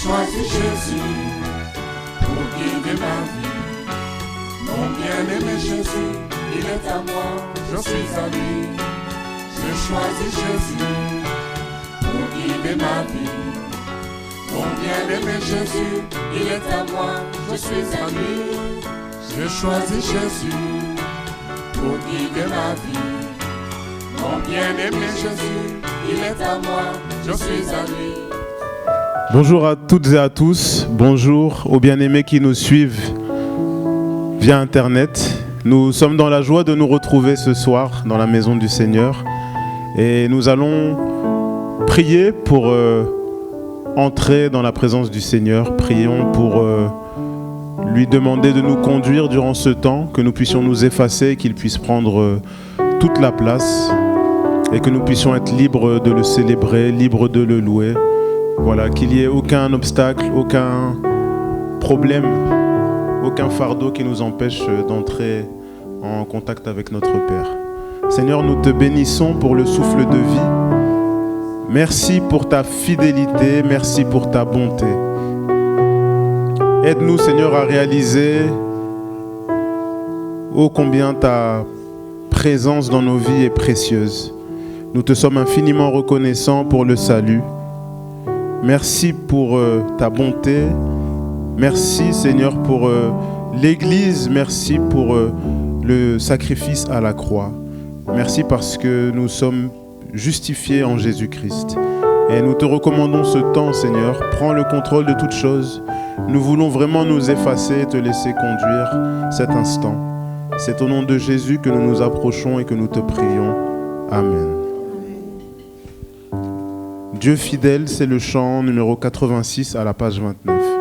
choisi Jésus pour guider ma vie. Mon bien-aimé Jésus, il est à moi, je suis à lui. J'ai choisi Jésus pour guider ma vie. Mon bien-aimé Jésus, il est à moi, je suis à lui. J'ai choisi Jésus pour guider ma vie. Mon bien-aimé Jésus, il est à moi, je suis à lui. Bonjour à toutes et à tous, bonjour aux bien-aimés qui nous suivent via Internet. Nous sommes dans la joie de nous retrouver ce soir dans la maison du Seigneur et nous allons prier pour entrer dans la présence du Seigneur. Prions pour lui demander de nous conduire durant ce temps, que nous puissions nous effacer, qu'il puisse prendre toute la place et que nous puissions être libres de le célébrer, libres de le louer. Voilà, qu'il n'y ait aucun obstacle, aucun problème, aucun fardeau qui nous empêche d'entrer en contact avec notre Père. Seigneur, nous te bénissons pour le souffle de vie. Merci pour ta fidélité, merci pour ta bonté. Aide-nous, Seigneur, à réaliser ô combien ta présence dans nos vies est précieuse. Nous te sommes infiniment reconnaissants pour le salut. Merci pour ta bonté. Merci, Seigneur, pour l'Église. Merci pour le sacrifice à la croix. Merci parce que nous sommes justifiés en Jésus-Christ. Et nous te recommandons ce temps, Seigneur. Prends le contrôle de toutes choses. Nous voulons vraiment nous effacer et te laisser conduire cet instant. C'est au nom de Jésus que nous nous approchons et que nous te prions. Amen. Dieu fidèle, c'est le chant numéro 86 à la page 29. Fidèle,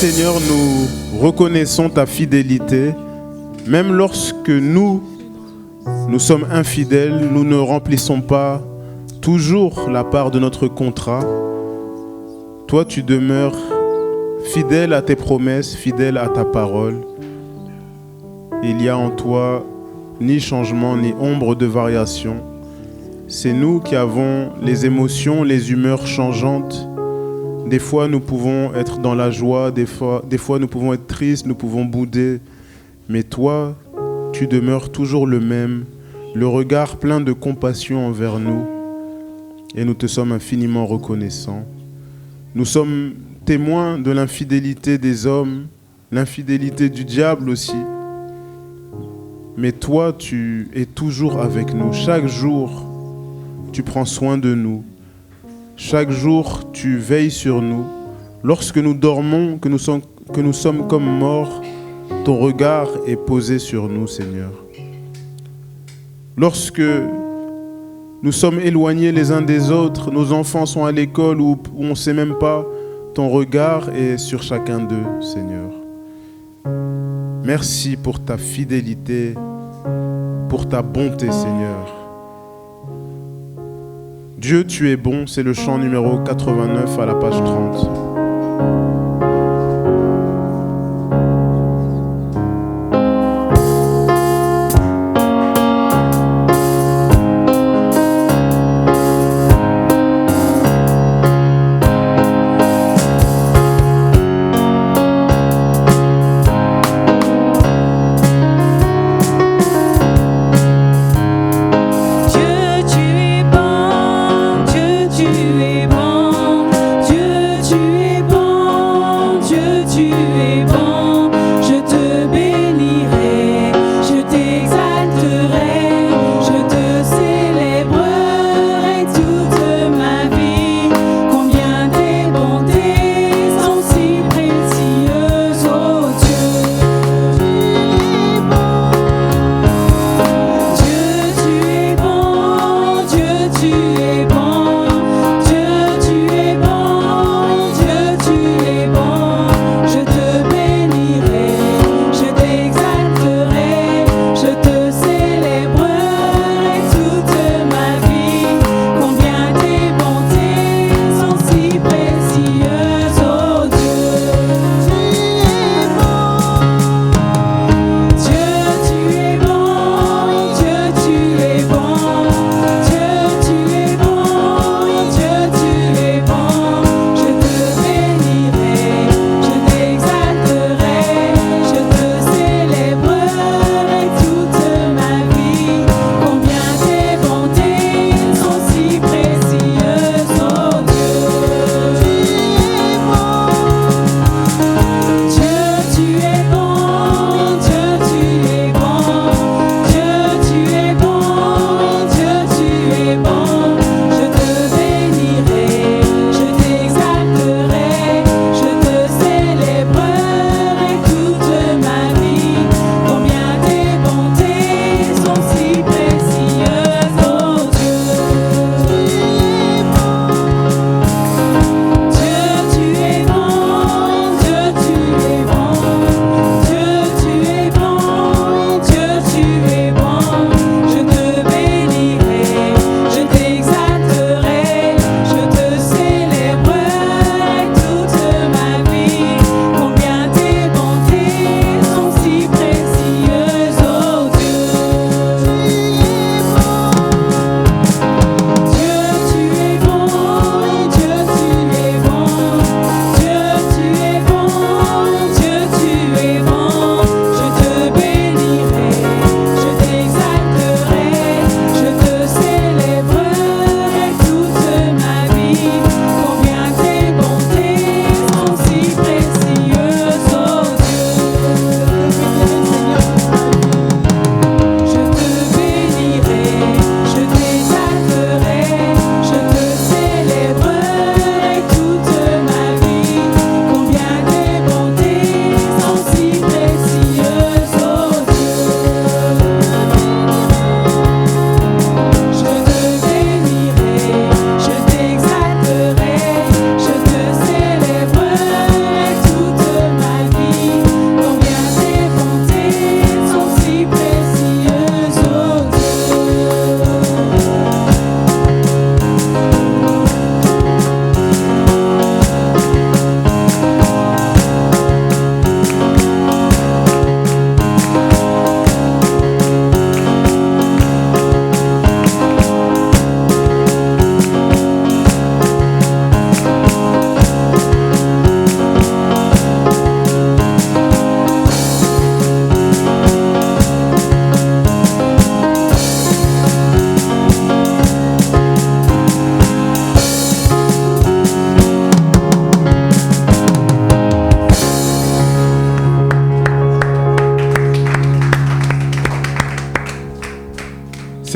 Seigneur, nous reconnaissons ta fidélité. Même lorsque nous sommes infidèles, nous ne remplissons pas toujours la part de notre contrat. Toi, tu demeures fidèle à tes promesses, fidèle à ta parole. Il y a en toi ni changement, ni ombre de variation. C'est nous qui avons les émotions, les humeurs changeantes. Des fois, nous pouvons être dans la joie, des fois nous pouvons être tristes, nous pouvons bouder. Mais toi, tu demeures toujours le même, le regard plein de compassion envers nous. Et nous te sommes infiniment reconnaissants. Nous sommes témoins de l'infidélité des hommes, l'infidélité du diable aussi. Mais toi, tu es toujours avec nous. Chaque jour, tu prends soin de nous. Chaque jour, tu veilles sur nous. Lorsque nous dormons, que nous sommes comme morts, ton regard est posé sur nous, Seigneur. Lorsque nous sommes éloignés les uns des autres, nos enfants sont à l'école où on ne sait même pas, ton regard est sur chacun d'eux, Seigneur. Merci pour ta fidélité, pour ta bonté, Seigneur. Dieu, tu es bon, c'est le chant numéro 89 à la page 30. Tu es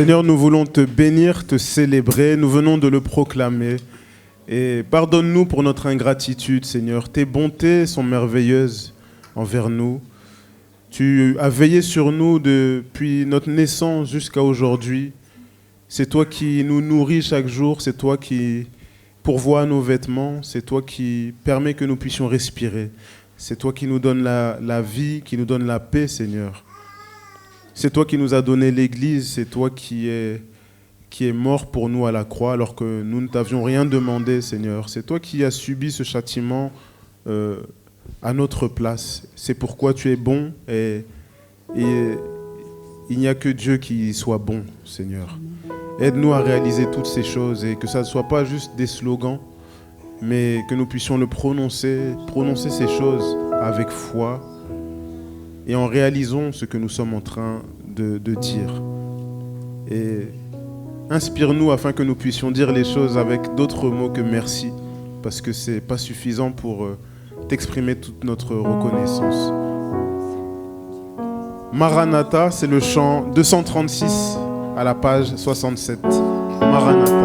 Seigneur, nous voulons te bénir, te célébrer, nous venons de le proclamer. Et pardonne-nous pour notre ingratitude, Seigneur. Tes bontés sont merveilleuses envers nous. Tu as veillé sur nous depuis notre naissance jusqu'à aujourd'hui. C'est toi qui nous nourris chaque jour, c'est toi qui pourvois nos vêtements, c'est toi qui permets que nous puissions respirer. C'est toi qui nous donnes la vie, qui nous donne la paix, Seigneur. C'est toi qui nous as donné l'Église, c'est toi qui es mort pour nous à la croix alors que nous ne t'avions rien demandé, Seigneur. C'est toi qui as subi ce châtiment à notre place. C'est pourquoi tu es bon et il n'y a que Dieu qui soit bon, Seigneur. Aide-nous à réaliser toutes ces choses et que ça ne soit pas juste des slogans, mais que nous puissions le prononcer ces choses avec foi et en réalisant ce que nous sommes en train de dire. Et inspire-nous afin que nous puissions dire les choses avec d'autres mots que merci, parce que ce n'est pas suffisant pour t'exprimer toute notre reconnaissance. Maranatha, c'est le chant 236 à la page 67. Maranatha.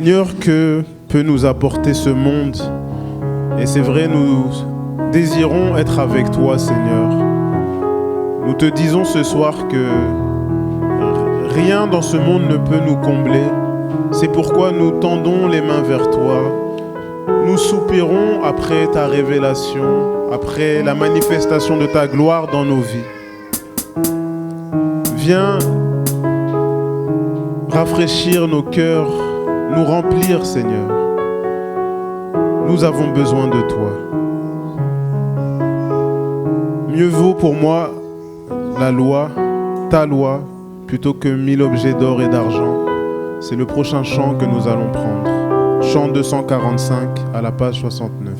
Seigneur, que peut nous apporter ce monde? Et c'est vrai, nous désirons être avec toi, Seigneur. Nous te disons ce soir que rien dans ce monde ne peut nous combler. C'est pourquoi nous tendons les mains vers toi. Nous soupirons après ta révélation, après la manifestation de ta gloire dans nos vies. viens rafraîchir nos cœurs, nous remplir, Seigneur. Nous avons besoin de toi. Mieux vaut pour moi la loi, ta loi, plutôt que 1000 objets d'or et d'argent. C'est le prochain chant que nous allons prendre. Chant 245 à la page 69.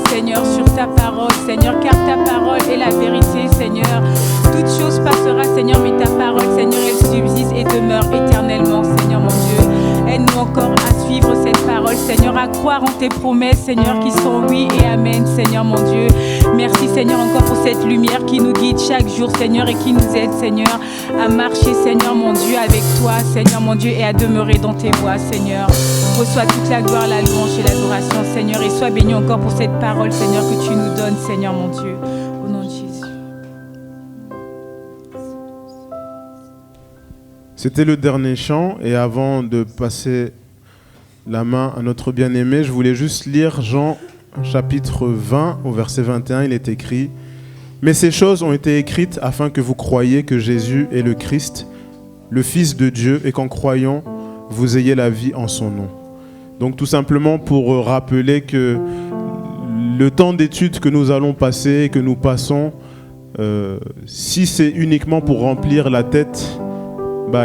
Seigneur, sur ta parole, Seigneur, car ta parole est la vérité, Seigneur. éternellement, Seigneur mon Dieu. Aide-nous encore à suivre cette parole, Seigneur, à croire en tes promesses, Seigneur, qui sont oui et amen, Seigneur mon Dieu. Merci, Seigneur, encore pour cette lumière qui nous guide chaque jour, Seigneur, et qui nous aide, Seigneur, à marcher, Seigneur mon Dieu, avec toi, Seigneur mon Dieu, et à demeurer dans tes voies, Seigneur. Reçois toute la gloire, la louange et l'adoration, Seigneur, et sois béni encore pour cette parole, Seigneur, que tu nous donnes, Seigneur mon Dieu. Au nom de Jésus. C'était le dernier chant, et avant de passer la main à notre bien-aimé, je voulais juste lire Jean chapitre 20 au verset 21. Il est écrit: mais ces choses ont été écrites afin que vous croyiez que Jésus est le Christ, le Fils de Dieu, et qu'en croyant, vous ayez la vie en son nom. Donc tout simplement pour rappeler que le temps d'étude que nous allons passer, que nous passons, si c'est uniquement pour remplir la tête,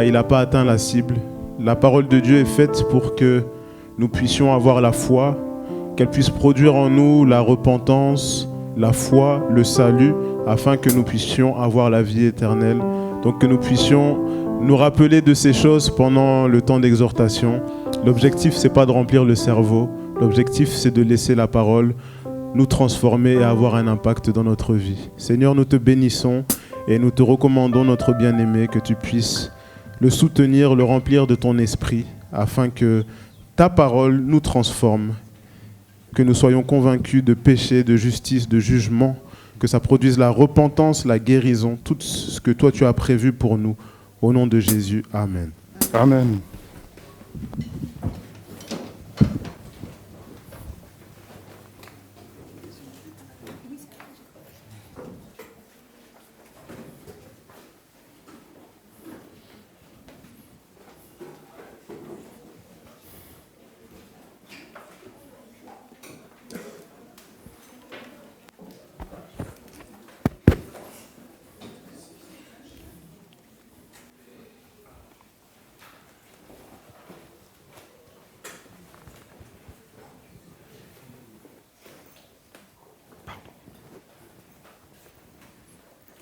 il n'a pas atteint la cible. La parole de Dieu est faite pour que nous puissions avoir la foi, qu'elle puisse produire en nous la repentance, la foi, le salut, afin que nous puissions avoir la vie éternelle. Donc que nous puissions nous rappeler de ces choses pendant le temps d'exhortation. L'objectif, c'est pas de remplir le cerveau. L'objectif, c'est de laisser la parole nous transformer et avoir un impact dans notre vie. Seigneur, nous te bénissons et nous te recommandons, notre bien-aimé, que tu puisses le soutenir, le remplir de ton esprit, afin que ta parole nous transforme, que nous soyons convaincus de péché, de justice, de jugement, que ça produise la repentance, la guérison, tout ce que toi tu as prévu pour nous. Au nom de Jésus, amen. Amen.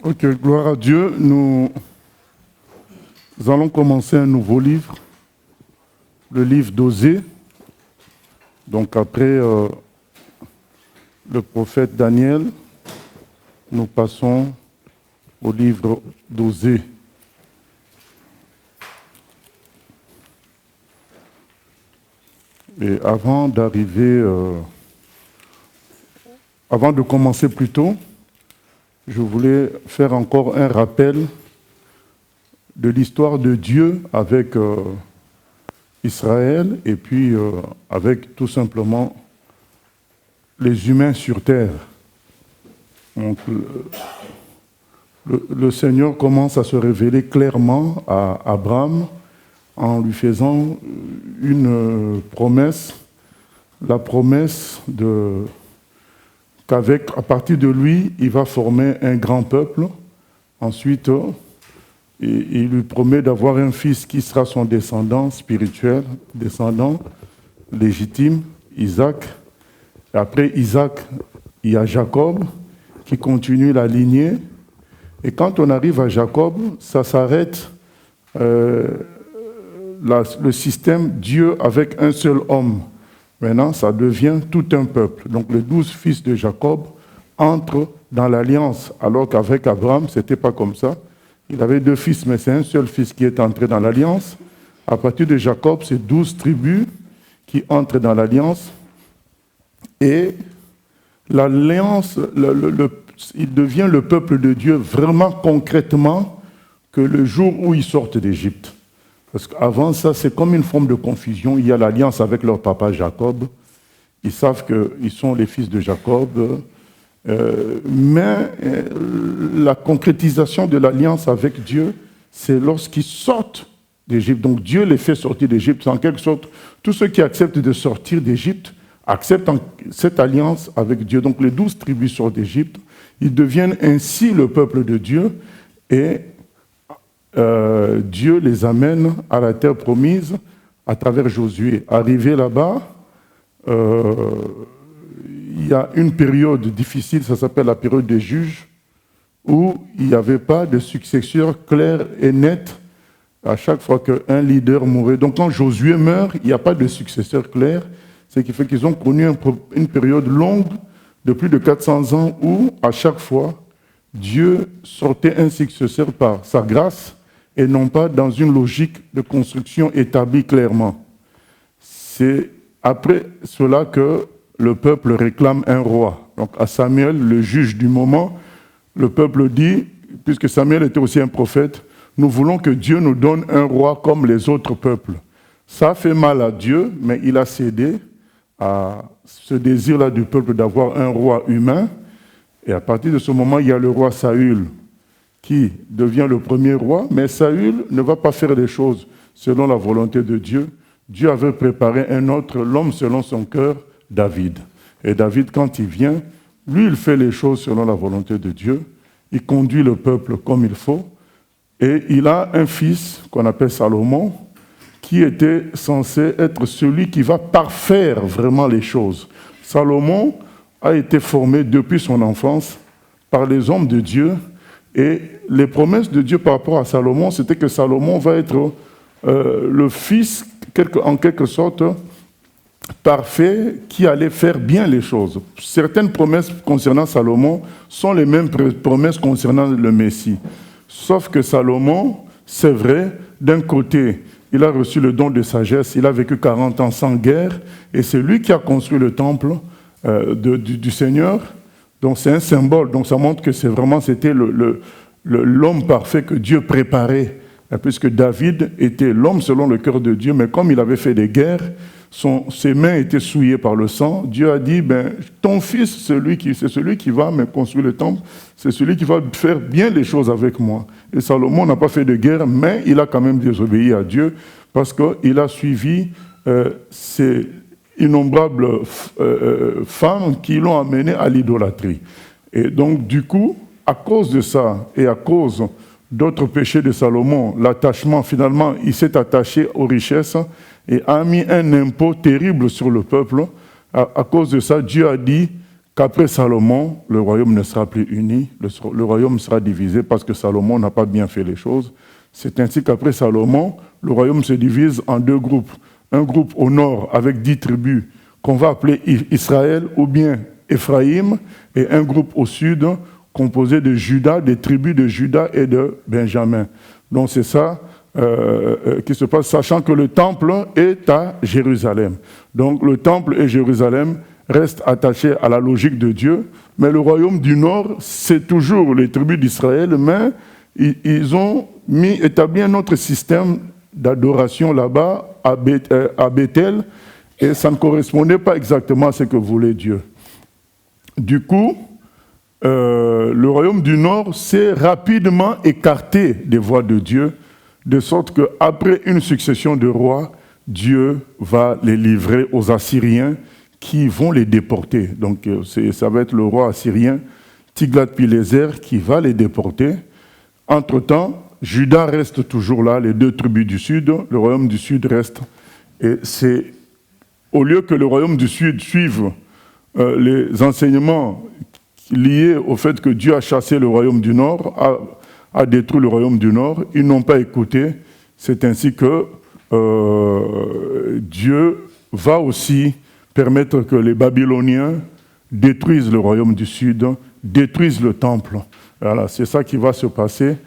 Ok, gloire à Dieu. Nous allons commencer un nouveau livre, le livre d'Osée. Donc après le prophète Daniel, nous passons au livre d'Osée. Et avant de commencer plutôt, je voulais faire encore un rappel de l'histoire de Dieu avec Israël et puis avec tout simplement les humains sur terre. Donc, le Seigneur commence à se révéler clairement à Abraham en lui faisant une promesse, la promesse qu'à partir de lui, il va former un grand peuple. Ensuite, il lui promet d'avoir un fils qui sera son descendant spirituel, descendant légitime, Isaac. Et après Isaac, il y a Jacob qui continue la lignée. Et quand on arrive à Jacob, ça s'arrête le système Dieu avec un seul homme. Maintenant, ça devient tout un peuple. Donc les 12 fils de Jacob entrent dans l'alliance, alors qu'avec Abraham, ce n'était pas comme ça. Il avait 2 fils, mais c'est un seul fils qui est entré dans l'alliance. À partir de Jacob, c'est 12 tribus qui entrent dans l'alliance. Et l'alliance, il devient le peuple de Dieu vraiment concrètement que le jour où ils sortent d'Égypte. Parce qu'avant ça, c'est comme une forme de confusion. Il y a l'alliance avec leur papa Jacob. Ils savent qu'ils sont les fils de Jacob. Mais la concrétisation de l'alliance avec Dieu, c'est lorsqu'ils sortent d'Égypte. Donc Dieu les fait sortir d'Égypte. En quelque sorte, tous ceux qui acceptent de sortir d'Égypte acceptent cette alliance avec Dieu. Donc les 12 tribus sortent d'Égypte. Ils deviennent ainsi le peuple de Dieu. Et Dieu les amène à la terre promise à travers Josué. Arrivé là-bas, il y a une période difficile, ça s'appelle la période des juges, où il n'y avait pas de successeur clair et net À chaque fois qu'un leader mourait. Donc quand Josué meurt, il n'y a pas de successeur clair. Ce qui fait qu'ils ont connu une période longue de plus de 400 ans où, à chaque fois, Dieu sortait un successeur par sa grâce et non pas dans une logique de construction établie clairement. C'est après cela que le peuple réclame un roi. Donc à Samuel, le juge du moment, le peuple dit, puisque Samuel était aussi un prophète, nous voulons que Dieu nous donne un roi comme les autres peuples. Ça a fait mal à Dieu, mais il a cédé à ce désir-là du peuple d'avoir un roi humain. Et à partir de ce moment, il y a le roi Saül qui devient le premier roi, mais Saül ne va pas faire les choses selon la volonté de Dieu. Dieu avait préparé un autre, l'homme selon son cœur, David. Et David, quand il vient, lui, il fait les choses selon la volonté de Dieu. Il conduit le peuple comme il faut. Et il a un fils qu'on appelle Salomon, qui était censé être celui qui va parfaire vraiment les choses. Salomon a été formé depuis son enfance par les hommes de Dieu. Et les promesses de Dieu par rapport à Salomon, c'était que Salomon va être le fils, en quelque sorte, parfait, qui allait faire bien les choses. Certaines promesses concernant Salomon sont les mêmes promesses concernant le Messie. Sauf que Salomon, c'est vrai, d'un côté, il a reçu le don de sagesse, il a vécu 40 ans sans guerre, et c'est lui qui a construit le temple du Seigneur. Donc c'est un symbole, donc ça montre que c'était l'homme parfait que Dieu préparait, puisque David était l'homme selon le cœur de Dieu, mais comme il avait fait des guerres, ses mains étaient souillées par le sang. Dieu a dit, ton fils, c'est celui qui va me construire le temple, c'est celui qui va faire bien les choses avec moi. Et Salomon n'a pas fait de guerre, mais il a quand même désobéi à Dieu, parce qu'il a suivi ces innombrables femmes qui l'ont amené à l'idolâtrie. Et donc, du coup, à cause de ça, et à cause d'autres péchés de Salomon, l'attachement, finalement, il s'est attaché aux richesses et a mis un impôt terrible sur le peuple. À cause de ça, Dieu a dit qu'après Salomon, le royaume ne sera plus uni, le royaume sera divisé parce que Salomon n'a pas bien fait les choses. C'est ainsi qu'après Salomon, le royaume se divise en deux groupes. Un groupe au nord avec 10 tribus qu'on va appeler Israël ou bien Éphraïm, et un groupe au sud composé de Juda, des tribus de Juda et de Benjamin. Donc c'est ça qui se passe, sachant que le temple est à Jérusalem. Donc le temple et Jérusalem restent attachés à la logique de Dieu, mais le royaume du nord, c'est toujours les tribus d'Israël, mais ils ont établi un autre système d'adoration là-bas, à Bethel, et ça ne correspondait pas exactement à ce que voulait Dieu. Du coup, le royaume du Nord s'est rapidement écarté des voies de Dieu, de sorte qu'après une succession de rois, Dieu va les livrer aux Assyriens qui vont les déporter. Donc ça va être le roi assyrien Tiglath-Pileser qui va les déporter. Entre-temps, Juda reste toujours là, les deux tribus du sud, le royaume du sud reste. Et c'est au lieu que le royaume du sud suive les enseignements liés au fait que Dieu a chassé le royaume du nord, a détruit le royaume du nord, ils n'ont pas écouté. C'est ainsi que Dieu va aussi permettre que les Babyloniens détruisent le royaume du sud, détruisent le temple. Voilà, c'est ça qui va se passer.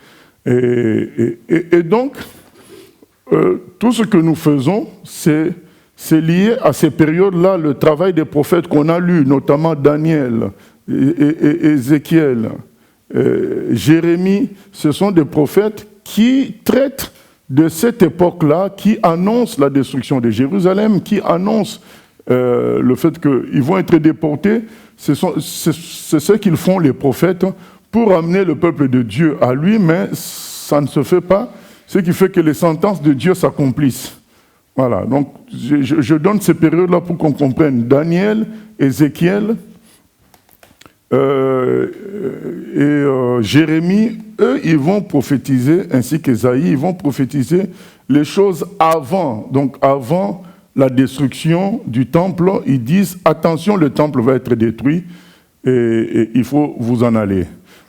Et donc, tout ce que nous faisons, c'est lié à ces périodes-là, le travail des prophètes qu'on a lus, notamment Daniel, Ézéchiel, Jérémie. Ce sont des prophètes qui traitent de cette époque-là, qui annoncent la destruction de Jérusalem, qui annoncent le fait qu'ils vont être déportés. C'est ce qu'ils font, les prophètes, pour amener le peuple de Dieu à lui, mais ça ne se fait pas, ce qui fait que les sentences de Dieu s'accomplissent. Voilà, donc je donne ces périodes-là pour qu'on comprenne. Daniel, Ézéchiel et Jérémie, eux, ils vont prophétiser, ainsi qu'Ésaïe, ils vont prophétiser les choses avant, donc avant la destruction du temple. Ils disent, attention, le temple va être détruit et il faut vous en aller.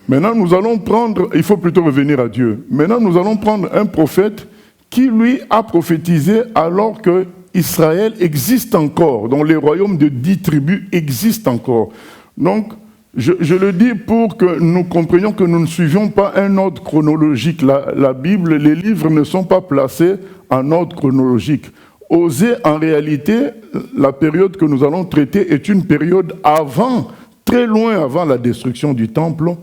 Maintenant, nous allons prendre, il faut plutôt revenir à Dieu. Maintenant, nous allons prendre un prophète qui lui a prophétisé alors que Israël existe encore, donc les royaumes de 10 tribus existent encore. Donc, je le dis pour que nous comprenions que nous ne suivions pas un ordre chronologique. La Bible, les livres ne sont pas placés en ordre chronologique. Osée, en réalité, la période que nous allons traiter est une période avant, très loin avant la destruction du temple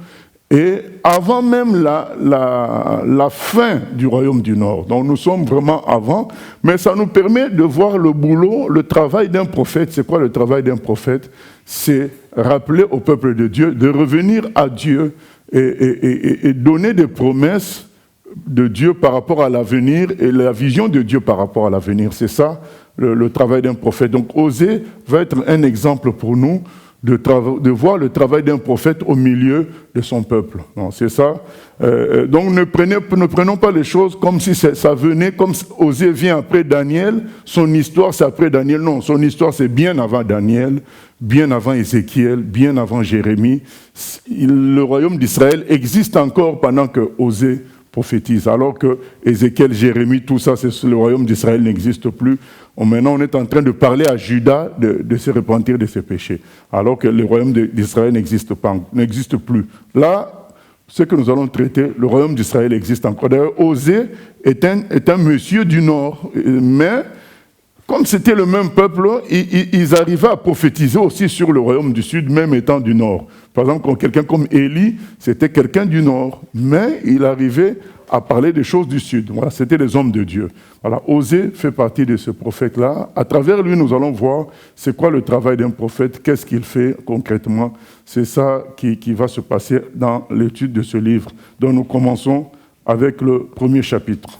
et avant même la fin du royaume du Nord. Donc nous sommes vraiment avant, mais ça nous permet de voir le boulot, le travail d'un prophète. C'est quoi le travail d'un prophète? C'est rappeler au peuple de Dieu de revenir à Dieu et donner des promesses de Dieu par rapport à l'avenir et la vision de Dieu par rapport à l'avenir. C'est ça le travail d'un prophète. Donc Osée va être un exemple pour nous de voir le travail d'un prophète au milieu de son peuple. C'est ça. Donc ne prenons pas les choses comme si ça venait, comme Osée vient après Daniel, son histoire c'est après Daniel. Non, son histoire c'est bien avant Daniel, bien avant Ézéchiel, bien avant Jérémie. Le royaume d'Israël existe encore pendant que Osée prophétise, alors que Ézéchiel, Jérémie, tout ça, le royaume d'Israël n'existe plus. Maintenant, on est en train de parler à Juda de se repentir de ses péchés, alors que le royaume d'Israël n'existe plus. Là, ce que nous allons traiter, le royaume d'Israël existe encore. D'ailleurs, Osée est un monsieur du Nord, mais comme c'était le même peuple, ils arrivaient à prophétiser aussi sur le royaume du Sud, même étant du Nord. Par exemple, quelqu'un comme Élie, c'était quelqu'un du Nord, mais il arrivait à parler des choses du Sud. Voilà, c'était les hommes de Dieu. Voilà, Osée fait partie de ce prophète-là. À travers lui, nous allons voir c'est quoi le travail d'un prophète, qu'est-ce qu'il fait concrètement. C'est ça qui va se passer dans l'étude de ce livre. Donc nous commençons avec le premier chapitre.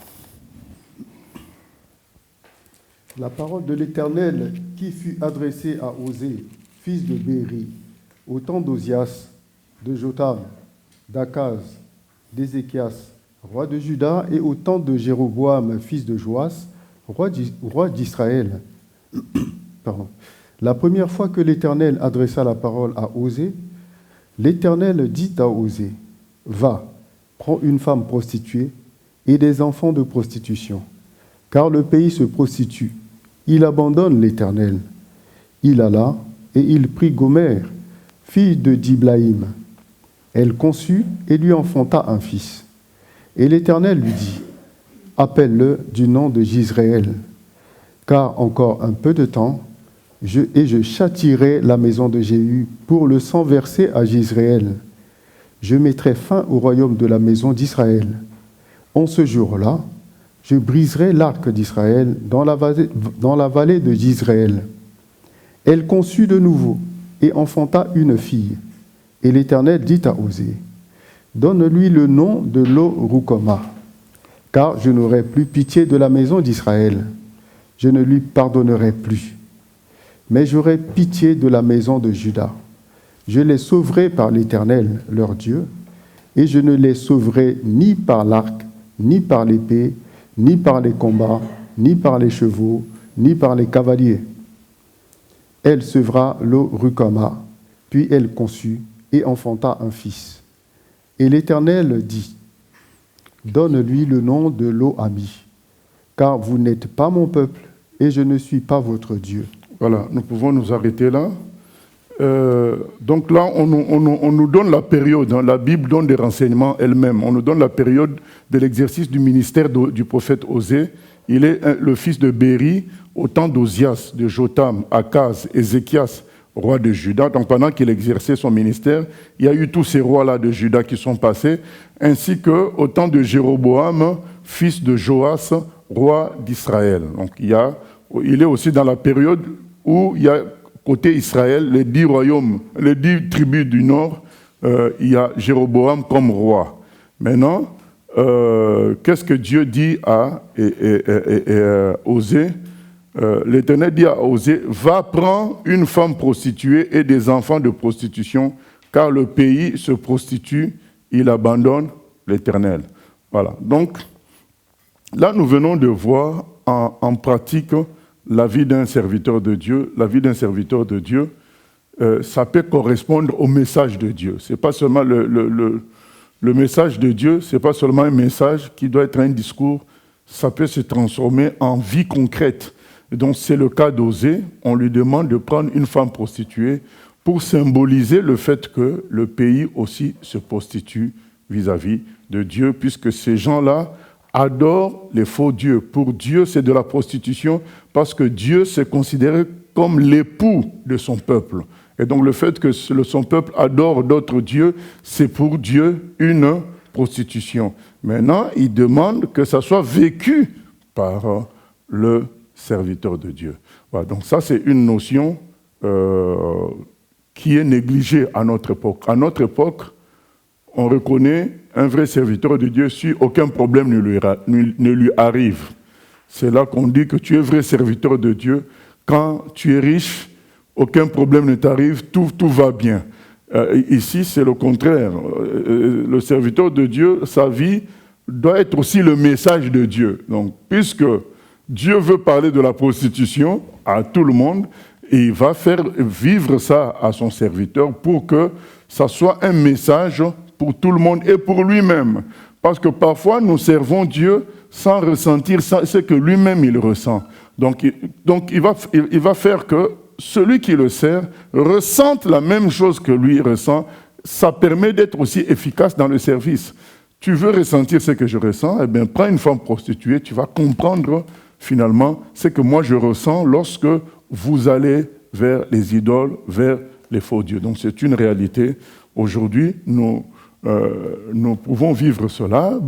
La parole de l'Éternel qui fut adressée à Osée, fils de Béri, au temps d'Osias, de Jotham, d'Akaz, d'Ézéchias, roi de Juda, et au temps de Jéroboam, fils de Joas, roi d'Israël. La première fois que l'Éternel adressa la parole à Osée, l'Éternel dit à Osée, « Va, prends une femme prostituée et des enfants de prostitution, car le pays se prostitue. Il abandonne l'Éternel. » Il alla et il prit Gomer, fille de Diblaïm. Elle conçut et lui enfanta un fils. Et l'Éternel lui dit, « Appelle-le du nom de Jizréel, car encore un peu de temps, je châtierai la maison de Jéhu pour le sang versé à Jizréel. Je mettrai fin au royaume de la maison d'Israël. En ce jour-là, je briserai l'arc d'Israël dans la vallée de Jizréel. » Elle conçut de nouveau et enfanta une fille. Et l'Éternel dit à Osée, « Donne-lui le nom de Lo-Rukhama, car je n'aurai plus pitié de la maison d'Israël. Je ne lui pardonnerai plus. Mais j'aurai pitié de la maison de Juda. Je les sauverai par l'Éternel, leur Dieu, et je ne les sauverai ni par l'arc, ni par l'épée, ni par les combats, ni par les chevaux, ni par les cavaliers. » Elle sevra Lo-Rukhama, puis elle conçut et enfanta un fils. Et l'Éternel dit, « Donne-lui le nom de Lo-Ami, car vous n'êtes pas mon peuple, et je ne suis pas votre Dieu. » Voilà, nous pouvons nous arrêter là. Donc là, on nous donne la période, hein, la Bible donne des renseignements elle-même. On nous donne la période de l'exercice du ministère du prophète Osée. Il est le fils de Béri au temps d'Osias, de Jotham, Akaz, Ézéchias, roi de Juda. Donc pendant qu'il exerçait son ministère, il y a eu tous ces rois-là de Juda qui sont passés, ainsi qu'au temps de Jéroboam, fils de Joas, roi d'Israël. Donc il est aussi dans la période où il y a côté Israël, les 10 royaumes, les 10 tribus du nord, il y a Jéroboam comme roi. Maintenant, qu'est-ce que Dieu dit à Osée? L'Éternel dit à Osée, va prendre une femme prostituée et des enfants de prostitution, car le pays se prostitue, il abandonne l'Éternel. Voilà. Donc, là, nous venons de voir en pratique la vie d'un serviteur de Dieu. La vie d'un serviteur de Dieu, ça peut correspondre au message de Dieu. C'est pas seulement le message de Dieu, c'est pas seulement un message qui doit être un discours, ça peut se transformer en vie concrète. Et donc c'est le cas d'Osée. On lui demande de prendre une femme prostituée pour symboliser le fait que le pays aussi se prostitue vis-à-vis de Dieu, puisque ces gens-là adorent les faux dieux. Pour Dieu, c'est de la prostitution parce que Dieu s'est considéré comme l'époux de son peuple. Et donc le fait que son peuple adore d'autres dieux, c'est pour Dieu une prostitution. Maintenant, il demande que ça soit vécu par le serviteur de Dieu. Voilà, donc ça, c'est une notion qui est négligée à notre époque. À notre époque, on reconnaît un vrai serviteur de Dieu si aucun problème ne lui arrive. C'est là qu'on dit que tu es vrai serviteur de Dieu. Quand tu es riche, aucun problème ne t'arrive, tout va bien. Ici, c'est le contraire. Le serviteur de Dieu, sa vie doit être aussi le message de Dieu. Donc, puisque Dieu veut parler de la prostitution à tout le monde, et il va faire vivre ça à son serviteur pour que ça soit un message pour tout le monde et pour lui-même. Parce que parfois, nous servons Dieu sans ressentir ce que lui-même il ressent. Donc il va faire que celui qui le sert ressente la même chose que lui ressent. Ça permet d'être aussi efficace dans le service. Tu veux ressentir ce que je ressens, eh bien, prends une femme prostituée, tu vas comprendre finalement ce que moi je ressens lorsque vous allez vers les idoles, vers les faux dieux. Donc c'est une réalité. Aujourd'hui, nous pouvons vivre cela.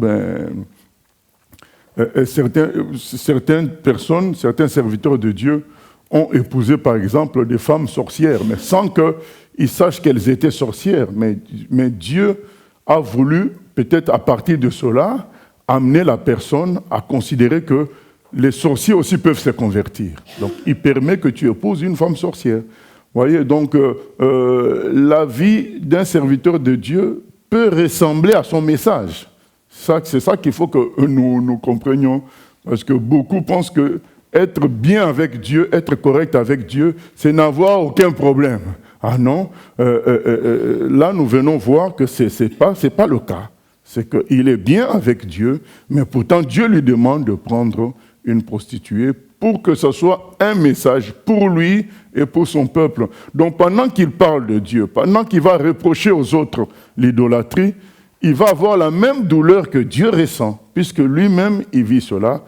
Certaines personnes, certains serviteurs de Dieu ont épousé par exemple des femmes sorcières, mais sans qu'ils sachent qu'elles étaient sorcières. Mais Dieu a voulu, peut-être à partir de cela, amener la personne à considérer que les sorciers aussi peuvent se convertir. Donc il permet que tu épouses une femme sorcière. Vous voyez, donc la vie d'un serviteur de Dieu peut ressembler à son message. C'est ça qu'il faut que nous comprenions. Parce que beaucoup pensent que être bien avec Dieu, être correct avec Dieu, c'est n'avoir aucun problème. Ah non, là nous venons voir que c'est pas le cas. C'est qu'il est bien avec Dieu, mais pourtant Dieu lui demande de prendre une prostituée pour que ce soit un message pour lui et pour son peuple. Donc pendant qu'il parle de Dieu, pendant qu'il va reprocher aux autres l'idolâtrie, il va avoir la même douleur que Dieu ressent, puisque lui-même il vit cela.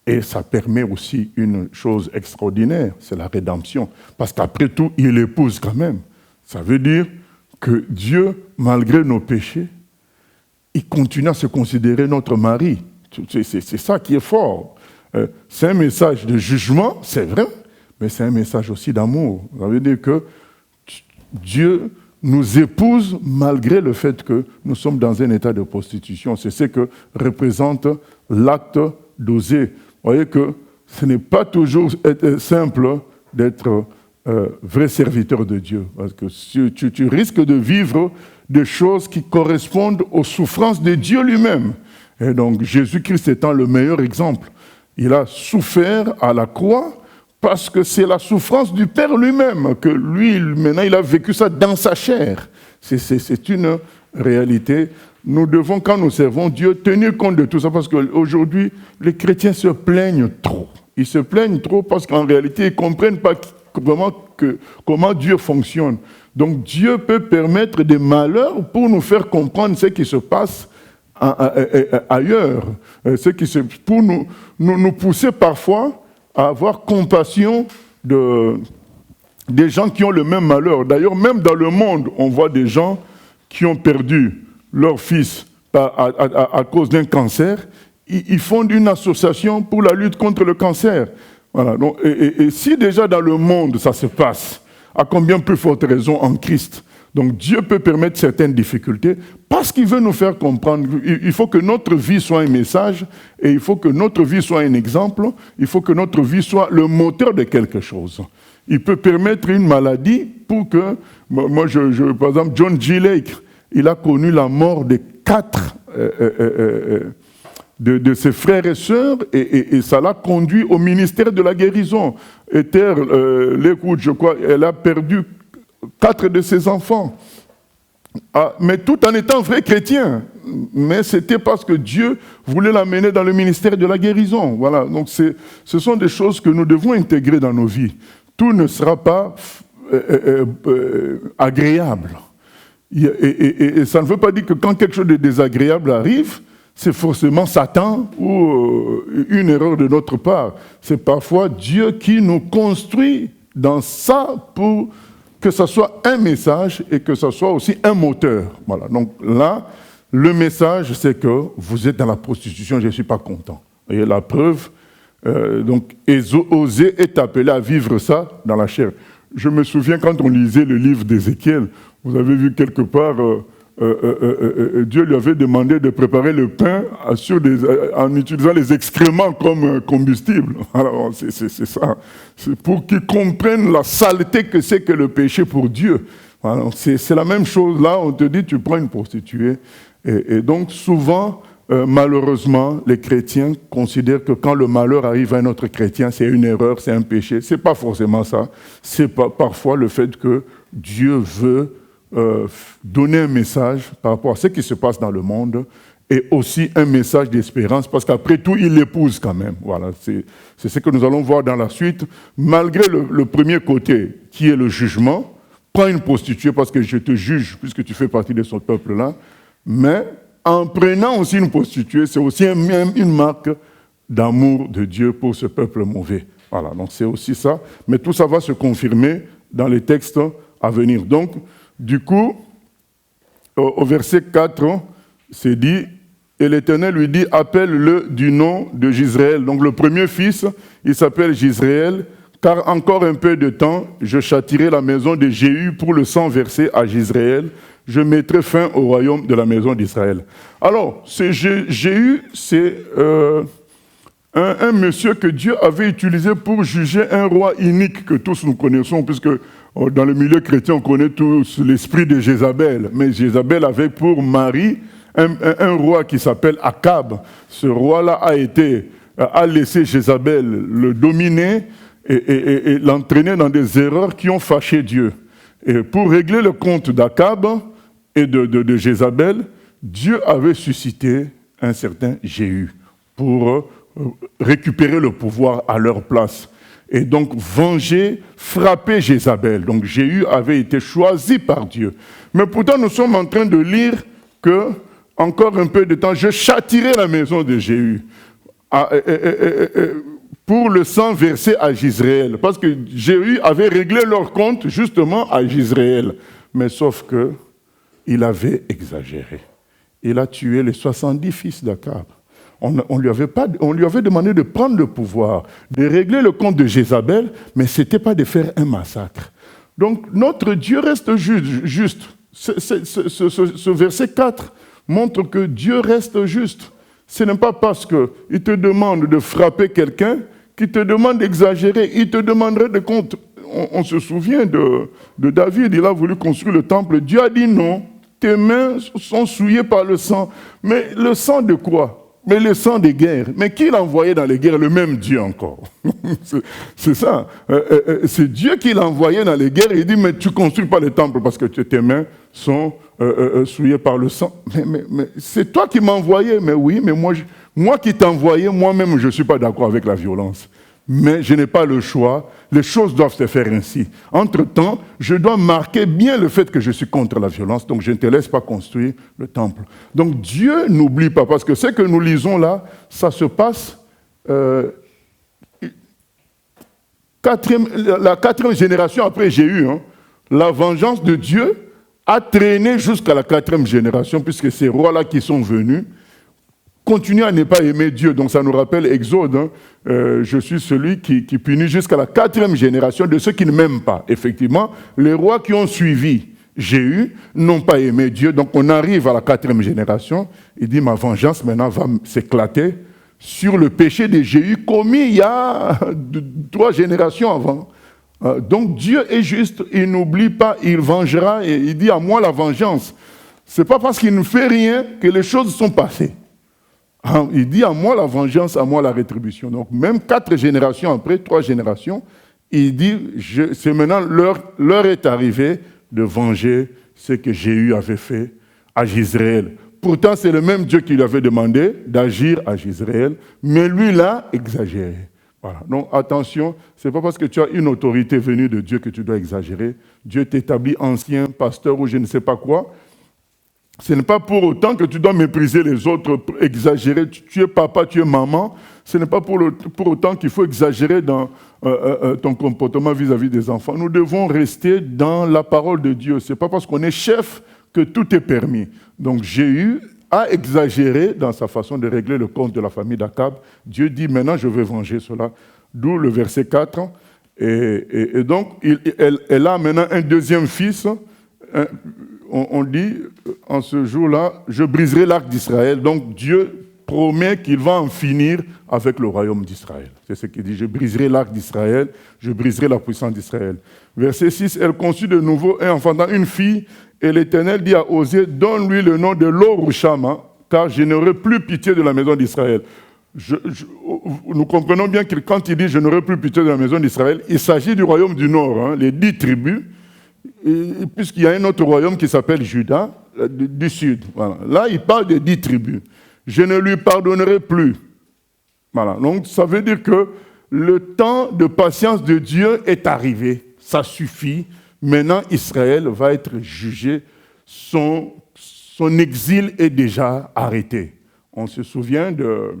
Et ça permet aussi une chose extraordinaire, c'est la rédemption. Parce qu'après tout, il épouse quand même. Ça veut dire que Dieu, malgré nos péchés, il continue à se considérer notre mari. C'est ça qui est fort. C'est un message de jugement, c'est vrai, mais c'est un message aussi d'amour. Ça veut dire que Dieu nous épouse malgré le fait que nous sommes dans un état de prostitution. C'est ce que représente l'acte d'Osée. Vous voyez que ce n'est pas toujours simple d'être vrai serviteur de Dieu. Parce que tu risques de vivre des choses qui correspondent aux souffrances de Dieu lui-même. Et donc Jésus-Christ étant le meilleur exemple. Il a souffert à la croix parce que c'est la souffrance du Père lui-même, que lui, maintenant, il a vécu ça dans sa chair. C'est une réalité. Nous devons, quand nous servons Dieu, tenir compte de tout ça, parce qu'aujourd'hui, les chrétiens se plaignent trop. Ils se plaignent trop parce qu'en réalité, ils ne comprennent pas comment Dieu fonctionne. Donc Dieu peut permettre des malheurs pour nous faire comprendre ce qui se passe ailleurs, pour nous pousser parfois à avoir compassion des gens qui ont le même malheur. D'ailleurs, même dans le monde, on voit des gens qui ont perdu leur fils à cause d'un cancer. Ils fondent une association pour la lutte contre le cancer. Voilà. Donc, et si déjà dans le monde ça se passe, à combien plus forte raison en Christ? Donc Dieu peut permettre certaines difficultés parce qu'il veut nous faire comprendre. Il faut que notre vie soit un message et il faut que notre vie soit un exemple. Il faut que notre vie soit le moteur de quelque chose. Il peut permettre une maladie pour que... Moi, par exemple, John G. Lake, il a connu la mort de 4 de ses frères et sœurs et ça l'a conduit au ministère de la guérison. Ether Lakewood, je crois, elle a perdu 4 de ses enfants. Ah, mais tout en étant vrai chrétien. mais c'était parce que Dieu voulait l'amener dans le ministère de la guérison. Voilà, donc ce sont des choses que nous devons intégrer dans nos vies. Tout ne sera pas agréable. Et ça ne veut pas dire que quand quelque chose de désagréable arrive, c'est forcément Satan ou une erreur de notre part. C'est parfois Dieu qui nous construit dans ça pour que ce soit un message et que ce soit aussi un moteur. Voilà. Donc là, le message, c'est que vous êtes dans la prostitution, je ne suis pas content. Et la preuve, donc Osée est appelé à vivre ça dans la chair. Je me souviens quand on lisait le livre d'Ézéchiel, vous avez vu quelque part, Dieu lui avait demandé de préparer le pain en utilisant les excréments comme combustible. Alors, c'est ça. C'est pour qu'ils comprennent la saleté que c'est que le péché pour Dieu. Alors, c'est la même chose là, on te dit tu prends une prostituée. Et donc souvent, malheureusement, les chrétiens considèrent que quand le malheur arrive à un autre chrétien, c'est une erreur, c'est un péché. Ce n'est pas forcément ça. C'est parfois le fait que Dieu veut donner un message par rapport à ce qui se passe dans le monde et aussi un message d'espérance parce qu'après tout, il l'épouse quand même. Voilà, c'est ce que nous allons voir dans la suite. Malgré le premier côté qui est le jugement, prends une prostituée parce que je te juge puisque tu fais partie de ce peuple-là, mais en prenant aussi une prostituée, c'est aussi une marque d'amour de Dieu pour ce peuple mauvais. Voilà, donc c'est aussi ça. Mais tout ça va se confirmer dans les textes à venir. Donc, du coup, au verset 4, c'est dit, et l'Éternel lui dit, appelle-le du nom de Jisraël. Donc le premier fils, il s'appelle Jisraël, car encore un peu de temps, je châtirai la maison de Jéhu pour le sang versé à Jisraël. Je mettrai fin au royaume de la maison d'Israël. Alors, ce Jéhu, c'est un monsieur que Dieu avait utilisé pour juger un roi inique que tous nous connaissons, puisque dans le milieu chrétien, on connaît tous l'esprit de Jézabel. Mais Jézabel avait pour mari un roi qui s'appelle Akab. Ce roi-là a laissé Jézabel le dominer et l'entraîner dans des erreurs qui ont fâché Dieu. Et pour régler le compte d'Akab et de Jézabel, Dieu avait suscité un certain Jéhu pour récupérer le pouvoir à leur place. Et donc venger, frapper Jézabel. Donc Jéhu avait été choisi par Dieu. Mais pourtant, nous sommes en train de lire que, encore un peu de temps, je châtirai la maison de Jéhu pour le sang versé à Jisraël. Parce que Jéhu avait réglé leur compte justement à Jisraël. Mais sauf que il avait exagéré. Il a tué les 70 fils d'Akab. On lui avait demandé de prendre le pouvoir, de régler le compte de Jézabel, mais ce n'était pas de faire un massacre. Donc notre Dieu reste juste. Ce verset 4 montre que Dieu reste juste. Ce n'est pas parce qu'il te demande de frapper quelqu'un qu'il te demande d'exagérer. Il te demanderait des comptes. On se souvient de David, il a voulu construire le temple. Dieu a dit non, tes mains sont souillées par le sang. Mais le sang de quoi ? Mais le sang des guerres. Mais qui l'a envoyé dans les guerres? Le même Dieu encore. C'est ça. C'est Dieu qui l'a envoyé dans les guerres. Il dit, mais tu ne construis pas le temple parce que tes mains sont souillées par le sang. Mais c'est toi qui m'as envoyé. Mais oui, mais moi qui t'ai envoyé, moi-même, je ne suis pas d'accord avec la violence. Mais je n'ai pas le choix. Les choses doivent se faire ainsi. Entre-temps, je dois marquer bien le fait que je suis contre la violence, donc je ne te laisse pas construire le temple. Donc Dieu n'oublie pas, parce que ce que nous lisons là, ça se passe la 4e génération après Jéhu. La vengeance de Dieu a traîné jusqu'à la 4e génération, puisque ces rois-là qui sont venus continuent à ne pas aimer Dieu. Donc ça nous rappelle Exode. Je suis celui qui punit jusqu'à la 4e génération de ceux qui ne m'aiment pas. Effectivement, les rois qui ont suivi Jéhu n'ont pas aimé Dieu. Donc on arrive à la 4e génération. Il dit, ma vengeance maintenant va s'éclater sur le péché de Jéhu commis il y a 3 générations avant. Donc Dieu est juste, il n'oublie pas, il vengera. Et il dit, à moi la vengeance. Ce n'est pas parce qu'il ne fait rien que les choses sont passées. Il dit, à moi la vengeance, à moi la rétribution. Donc même 4 générations après, 3 générations, il dit, c'est maintenant l'heure est arrivée de venger ce que Jéhu avait fait à Jisraël. Pourtant, c'est le même Dieu qui lui avait demandé d'agir à Jezreel, mais lui l'a exagéré. Voilà. Donc attention, ce n'est pas parce que tu as une autorité venue de Dieu que tu dois exagérer. Dieu t'établit ancien, pasteur ou je ne sais pas quoi. Ce n'est pas pour autant que tu dois mépriser les autres, exagérer. Tu es papa, tu es maman. Ce n'est pas pour autant qu'il faut exagérer dans ton comportement vis-à-vis des enfants. Nous devons rester dans la parole de Dieu. Ce n'est pas parce qu'on est chef que tout est permis. Donc Jéhu a exagéré dans sa façon de régler le compte de la famille d'Akab. Dieu dit, maintenant je vais venger cela. D'où le verset 4. Et donc, elle a maintenant un deuxième fils. On dit, en ce jour-là, je briserai l'arc d'Israël. Donc Dieu promet qu'il va en finir avec le royaume d'Israël. C'est ce qu'il dit, je briserai l'arc d'Israël, je briserai la puissance d'Israël. Verset 6, elle conçut de nouveau et enfantant une fille, et l'Éternel dit à Osée, donne-lui le nom de Lo-Rushama, car je n'aurai plus pitié de la maison d'Israël. Nous comprenons bien que quand il dit je n'aurai plus pitié de la maison d'Israël, il s'agit du royaume du Nord, les 10 tribus, puisqu'il y a un autre royaume qui s'appelle Juda, du Sud. Voilà. Là, il parle des 10 tribus. Je ne lui pardonnerai plus. Voilà. Donc, ça veut dire que le temps de patience de Dieu est arrivé. Ça suffit. Maintenant, Israël va être jugé. Son exil est déjà arrêté. On se souvient de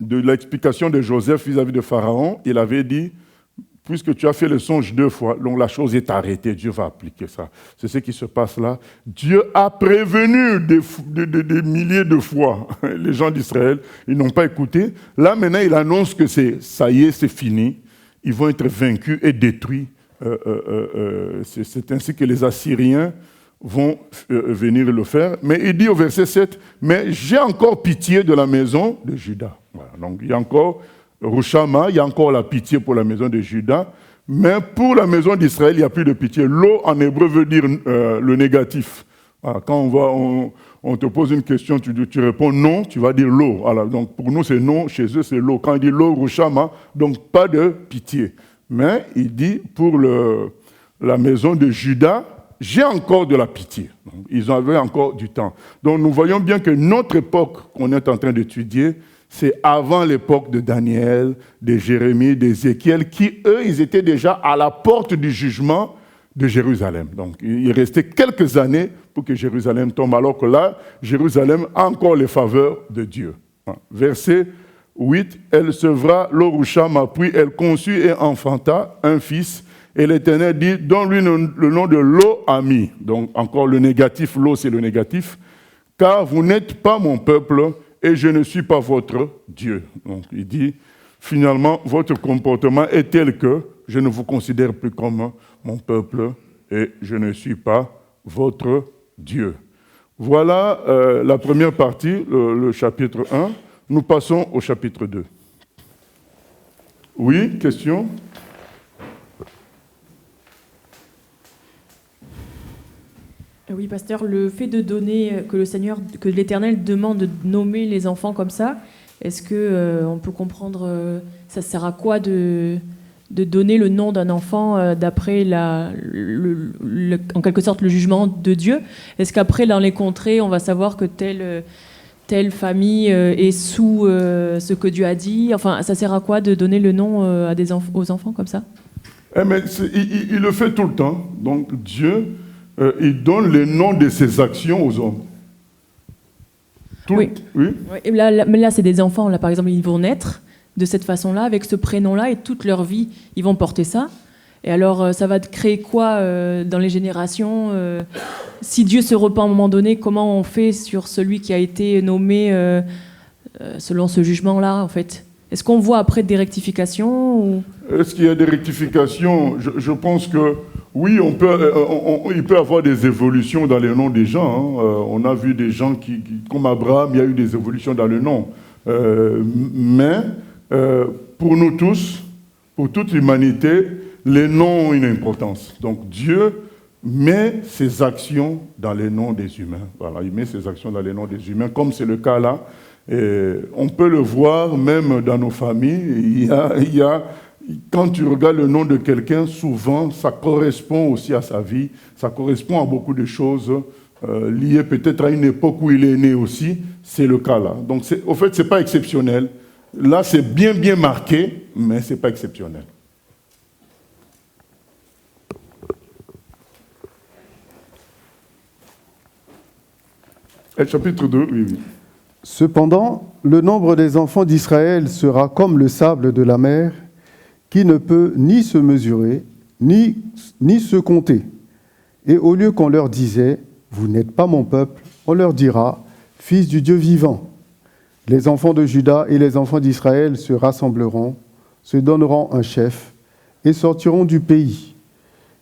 l'explication de Joseph vis-à-vis de Pharaon. Il avait dit, puisque tu as fait le songe 2 fois, donc la chose est arrêtée, Dieu va appliquer ça. C'est ce qui se passe là. Dieu a prévenu des milliers de fois les gens d'Israël, ils n'ont pas écouté. Là maintenant, il annonce que ça y est, c'est fini. Ils vont être vaincus et détruits. C'est ainsi que les Assyriens vont venir le faire. Mais il dit au verset 7, « Mais j'ai encore pitié de la maison de Juda. » Voilà, donc il y a encore Rushama, il y a encore la pitié pour la maison de Juda, mais pour la maison d'Israël, il n'y a plus de pitié. Lo en hébreu veut dire le négatif. Voilà, quand on te pose une question, tu réponds non, tu vas dire lo. Voilà, donc pour nous c'est non, chez eux c'est lo. Quand il dit lo Rushama, donc pas de pitié. Mais il dit pour la maison de Juda, j'ai encore de la pitié. Donc, ils avaient encore du temps. Donc nous voyons bien que notre époque qu'on est en train d'étudier, c'est avant l'époque de Daniel, de Jérémie, d'Ézéchiel, qui, eux, ils étaient déjà à la porte du jugement de Jérusalem. Donc, il restait quelques années pour que Jérusalem tombe, alors que là, Jérusalem a encore les faveurs de Dieu. Verset 8, elle sevra Lo-Rushama, puis elle conçut et enfanta un fils, et l'Éternel dit, donne-lui le nom de Lo-Ami. Donc, encore le négatif, Lo, c'est le négatif, car vous n'êtes pas mon peuple, et je ne suis pas votre Dieu. Donc il dit, finalement, votre comportement est tel que je ne vous considère plus comme mon peuple et je ne suis pas votre Dieu. Voilà la première partie, le chapitre 1. Nous passons au chapitre 2. Oui, question ? Oui, pasteur, le fait de donner, que l'Éternel demande de nommer les enfants comme ça, est-ce qu'on peut comprendre, ça sert à quoi de donner le nom d'un enfant d'après en quelque sorte le jugement de Dieu ? Est-ce qu'après, dans les contrées, on va savoir que telle famille est sous ce que Dieu a dit ? Enfin, ça sert à quoi de donner le nom aux enfants comme ça ? Mais il le fait tout le temps. Donc Dieu... il donne les noms de ses actions aux hommes. Oui. Mais là, c'est des enfants. Là, par exemple, ils vont naître de cette façon-là, avec ce prénom-là, et toute leur vie, ils vont porter ça. Et alors, ça va créer quoi dans les générations si Dieu se repent à un moment donné, comment on fait sur celui qui a été nommé selon ce jugement-là, en fait ? Est-ce qu'on voit après des rectifications ou... Est-ce qu'il y a des rectifications ? Je pense que oui, il peut y avoir des évolutions dans les noms des gens. On a vu des gens comme Abraham, il y a eu des évolutions dans le nom. Mais pour nous tous, pour toute l'humanité, les noms ont une importance. Donc Dieu met ses actions dans les noms des humains. Voilà, il met ses actions dans les noms des humains, comme c'est le cas là. Et on peut le voir même dans nos familles. Quand tu regardes le nom de quelqu'un, souvent, ça correspond aussi à sa vie, ça correspond à beaucoup de choses lié peut-être à une époque où il est né aussi, c'est le cas là. Donc, au fait, ce n'est pas exceptionnel. Là, c'est bien marqué, mais ce n'est pas exceptionnel. Et chapitre 2, oui. Cependant, le nombre des enfants d'Israël sera comme le sable de la mer, qui ne peut ni se mesurer, ni se compter. Et au lieu qu'on leur disait « Vous n'êtes pas mon peuple », on leur dira « Fils du Dieu vivant ». Les enfants de Juda et les enfants d'Israël se rassembleront, se donneront un chef et sortiront du pays.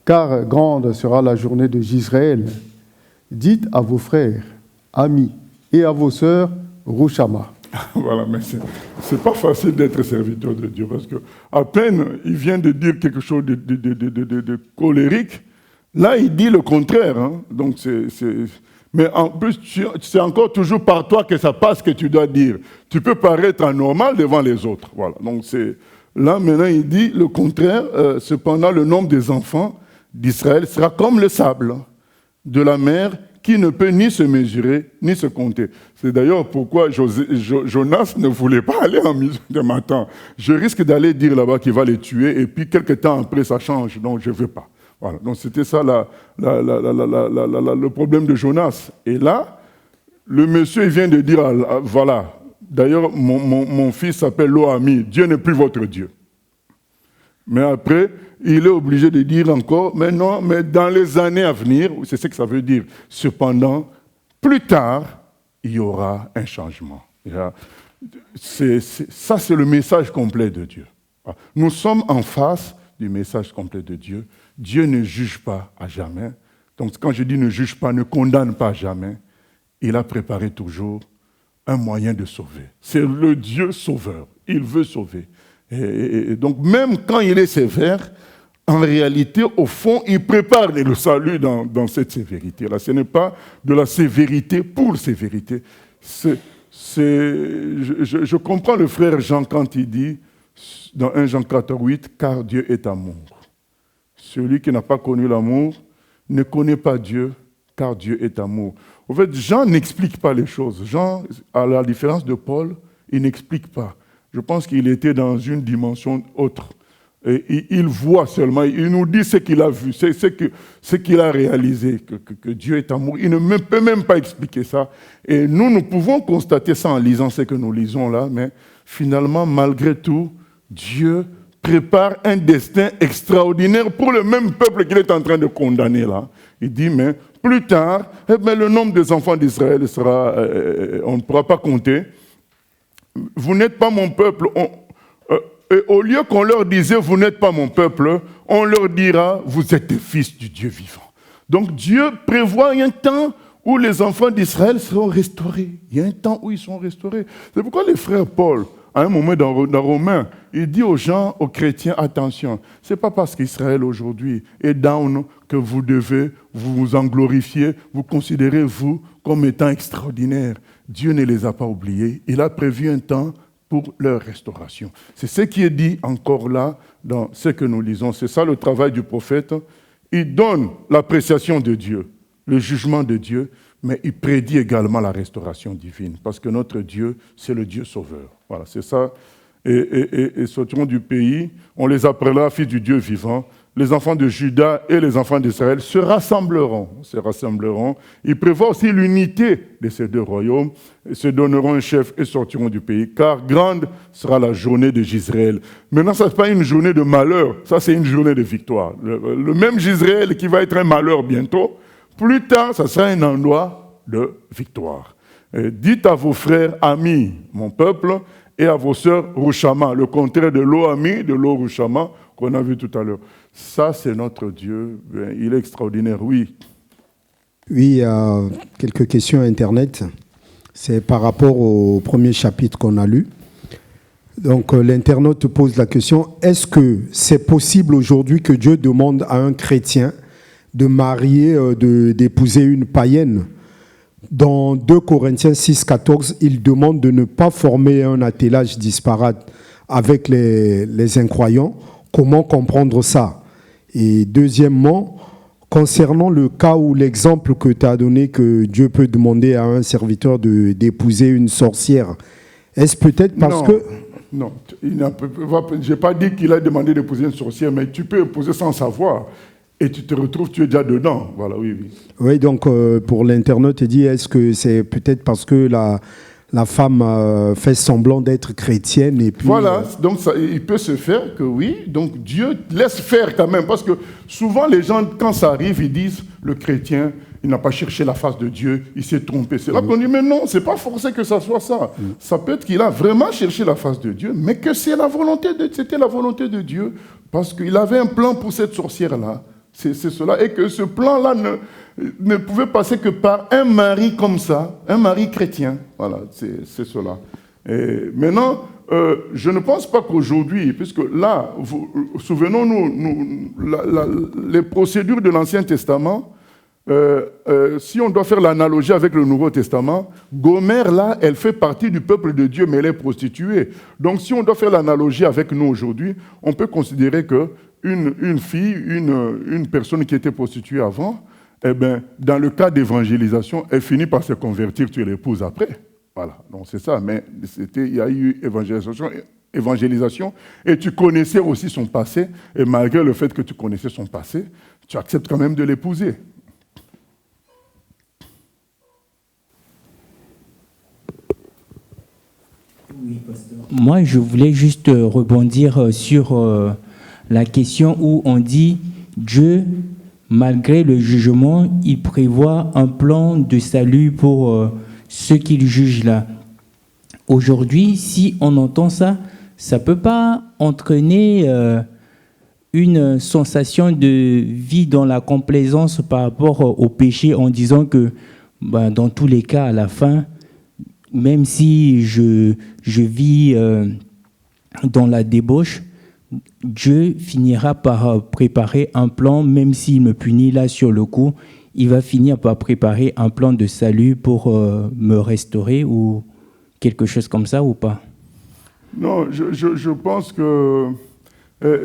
Car grande sera la journée de Jisraël. Dites à vos frères, amis et à vos sœurs, Rouchama. Voilà, mais c'est pas facile d'être serviteur de Dieu parce que à peine il vient de dire quelque chose de colérique, là il dit le contraire. Hein. Donc mais en plus, c'est encore toujours par toi que ça passe que tu dois dire. Tu peux paraître anormal devant les autres. Voilà. Donc là maintenant il dit le contraire. Cependant, le nombre des enfants d'Israël sera comme le sable de la mer, qui ne peut ni se mesurer, ni se compter. C'est d'ailleurs pourquoi Jonas ne voulait pas aller en mission de matin. Je risque d'aller dire là-bas qu'il va les tuer, et puis quelques temps après, ça change, donc je ne veux pas. Voilà. Donc c'était ça le problème de Jonas. Et là, le monsieur il vient de dire, voilà, d'ailleurs, mon fils s'appelle Lo-Ami, Dieu n'est plus votre Dieu. Mais après, il est obligé de dire encore, mais non, mais dans les années à venir, c'est ce que ça veut dire. Cependant, plus tard, il y aura un changement. Ça, c'est le message complet de Dieu. Nous sommes en face du message complet de Dieu. Dieu ne juge pas à jamais. Donc, quand je dis ne juge pas, ne condamne pas à jamais, il a préparé toujours un moyen de sauver. C'est le Dieu sauveur. Il veut sauver. Et donc, même quand il est sévère, en réalité, au fond, il prépare le salut dans cette sévérité-là. Ce n'est pas de la sévérité pour sévérité. Je comprends le frère Jean quand il dit, dans 1 Jean 4:8, « Car Dieu est amour. Celui qui n'a pas connu l'amour ne connaît pas Dieu, car Dieu est amour. » En fait, Jean n'explique pas les choses. Jean, à la différence de Paul, il n'explique pas. Je pense qu'il était dans une dimension autre. Et il voit seulement, il nous dit ce qu'il a vu, ce qu'il a réalisé, que Dieu est amour. Il ne peut même pas expliquer ça. Et nous pouvons constater ça en lisant ce que nous lisons là, mais finalement, malgré tout, Dieu prépare un destin extraordinaire pour le même peuple qu'il est en train de condamner là. Il dit, mais plus tard, le nombre des enfants d'Israël sera, on ne pourra pas compter. Vous n'êtes pas mon peuple. Et au lieu qu'on leur disait, vous n'êtes pas mon peuple, on leur dira, vous êtes des fils du Dieu vivant. Donc Dieu prévoit un temps où les enfants d'Israël seront restaurés. Il y a un temps où ils sont restaurés. C'est pourquoi les frères Paul, à un moment dans Romains, il dit aux gens, aux chrétiens, attention, ce n'est pas parce qu'Israël aujourd'hui est down que vous devez vous en glorifier, vous considérez vous comme étant extraordinaire. Dieu ne les a pas oubliés. Il a prévu un temps pour leur restauration. C'est ce qui est dit encore là dans ce que nous lisons. C'est ça le travail du prophète. Il donne l'appréciation de Dieu, le jugement de Dieu, mais il prédit également la restauration divine, parce que notre Dieu, c'est le Dieu sauveur. Voilà, c'est ça. Et sortiront du pays, on les appellera fils du Dieu vivant. Les enfants de Juda et les enfants d'Israël se rassembleront. Ils prévoient aussi l'unité de ces deux royaumes, se donneront un chef et sortiront du pays, car grande sera la journée de Jisraël. Maintenant, ça n'est pas une journée de malheur, ça c'est une journée de victoire. Le même Jisraël qui va être un malheur bientôt, plus tard, ça sera un endroit de victoire. Dites à vos frères, amis, mon peuple, et à vos sœurs, Rouchama, le contraire de Lo-Ami, de Lo-Rouchama, qu'on a vu tout à l'heure. Ça, c'est notre Dieu. Il est extraordinaire, oui. Oui, il y a quelques questions Internet. C'est par rapport au premier chapitre qu'on a lu. Donc, l'internaute pose la question, est-ce que c'est possible aujourd'hui que Dieu demande à un chrétien de marier, d'épouser une païenne? Dans 2 Corinthiens 6,14, il demande de ne pas former un attelage disparate avec les incroyants. Comment comprendre ça? Et deuxièmement, concernant le cas ou l'exemple que tu as donné, que Dieu peut demander à un serviteur d'épouser une sorcière, est-ce peut-être parce que... Non, je n'ai pas dit qu'il a demandé d'épouser une sorcière, mais tu peux épouser sans savoir. Et tu te retrouves, tu es déjà dedans. Voilà, oui. Oui, donc pour l'internaute, il dit, est-ce que c'est peut-être parce que la femme fait semblant d'être chrétienne et puis... Voilà, donc ça, il peut se faire que oui. Donc Dieu laisse faire quand même. Parce que souvent, les gens, quand ça arrive, ils disent, le chrétien, il n'a pas cherché la face de Dieu, il s'est trompé. C'est là qu'on dit, mais non, c'est pas forcé que ça soit ça. Ça peut être qu'il a vraiment cherché la face de Dieu, mais que c'était la volonté de Dieu, parce qu'il avait un plan pour cette sorcière-là. C'est cela. Et que ce plan-là ne pouvait passer que par un mari comme ça, un mari chrétien. Voilà, c'est cela. Et maintenant, je ne pense pas qu'aujourd'hui, puisque là, souvenons-nous, les procédures de l'Ancien Testament, si on doit faire l'analogie avec le Nouveau Testament, Gomère, là, elle fait partie du peuple de Dieu, mais elle est prostituée. Donc, si on doit faire l'analogie avec nous aujourd'hui, on peut considérer qu'une fille, une personne qui était prostituée avant, eh ben, dans le cas d'évangélisation, elle finit par se convertir, tu l'épouses après. Voilà, donc c'est ça. Mais il y a eu évangélisation, et tu connaissais aussi son passé, et malgré le fait que tu connaissais son passé, tu acceptes quand même de l'épouser. Oui, pasteur. Moi, je voulais juste rebondir sur la question où on dit Dieu, malgré le jugement, il prévoit un plan de salut pour ceux qu'il juge là. Aujourd'hui, si on entend ça, ça ne peut pas entraîner une sensation de vie dans la complaisance par rapport au péché en disant que dans tous les cas, à la fin, même si je vis dans la débauche, Dieu finira par préparer un plan, même s'il me punit là sur le coup, il va finir par préparer un plan de salut pour me restaurer ou quelque chose comme ça ou pas? Non, je pense que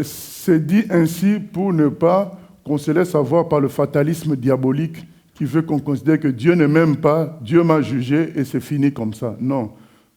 c'est dit ainsi pour ne pas qu'on se laisse avoir par le fatalisme diabolique qui veut qu'on considère que Dieu ne m'aime pas, Dieu m'a jugé et c'est fini comme ça. Non,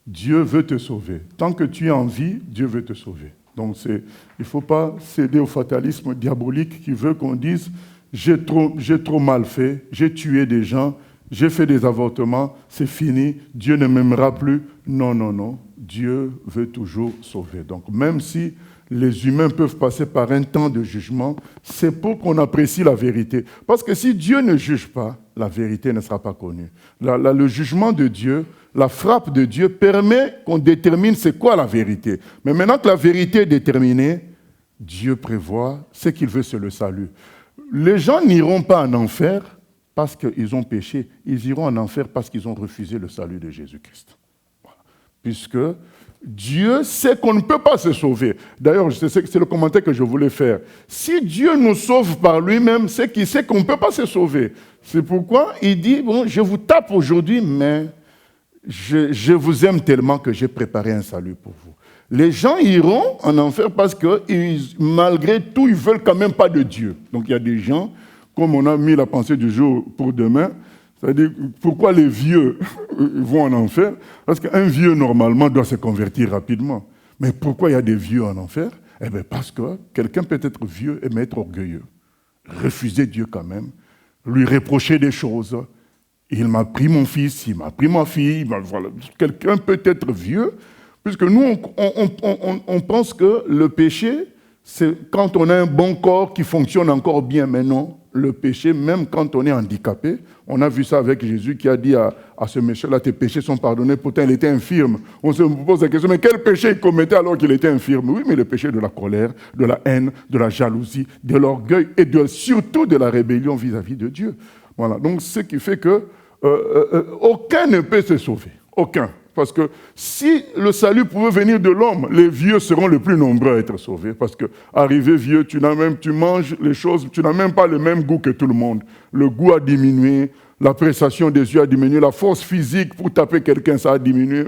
Dieu veut te sauver. Tant que tu es en vie, Dieu veut te sauver. Donc il ne faut pas céder au fatalisme diabolique qui veut qu'on dise « j'ai trop mal fait, j'ai tué des gens, j'ai fait des avortements, c'est fini, Dieu ne m'aimera plus. » Non, non, non, Dieu veut toujours sauver. Donc même si les humains peuvent passer par un temps de jugement, c'est pour qu'on apprécie la vérité. Parce que si Dieu ne juge pas, la vérité ne sera pas connue. Le jugement de Dieu, la frappe de Dieu permet qu'on détermine c'est quoi la vérité. Mais maintenant que la vérité est déterminée, Dieu prévoit ce qu'il veut, c'est le salut. Les gens n'iront pas en enfer parce qu'ils ont péché. Ils iront en enfer parce qu'ils ont refusé le salut de Jésus-Christ. Voilà. Puisque Dieu sait qu'on ne peut pas se sauver. D'ailleurs, c'est le commentaire que je voulais faire. Si Dieu nous sauve par lui-même, c'est qu'il sait qu'on ne peut pas se sauver. C'est pourquoi il dit, bon, je vous tape aujourd'hui, mais je vous aime tellement que j'ai préparé un salut pour vous. Les gens iront en enfer parce que malgré tout, ils ne veulent quand même pas de Dieu. Donc il y a des gens, comme on a mis la pensée du jour pour demain, c'est-à-dire, pourquoi les vieux vont en enfer? Parce qu'un vieux, normalement, doit se convertir rapidement. Mais pourquoi il y a des vieux en enfer? Eh bien, parce que quelqu'un peut être vieux et être orgueilleux. Refuser Dieu quand même. Lui reprocher des choses. Il m'a pris mon fils, il m'a pris ma fille. Voilà. Quelqu'un peut être vieux, puisque nous, on pense que le péché, c'est quand on a un bon corps qui fonctionne encore bien. Mais non. Le péché, même quand on est handicapé, on a vu ça avec Jésus qui a dit à ce monsieur-là, tes péchés sont pardonnés, pourtant il était infirme. On se pose la question, mais quel péché il commettait alors qu'il était infirme? Oui, mais le péché de la colère, de la haine, de la jalousie, de l'orgueil et surtout de la rébellion vis-à-vis de Dieu. Voilà, donc ce qui fait que aucun ne peut se sauver, aucun. Parce que si le salut pouvait venir de l'homme, les vieux seront les plus nombreux à être sauvés. Parce que, arrivé vieux, tu manges les choses, tu n'as même pas le même goût que tout le monde. Le goût a diminué, l'appréciation des yeux a diminué, la force physique pour taper quelqu'un, ça a diminué.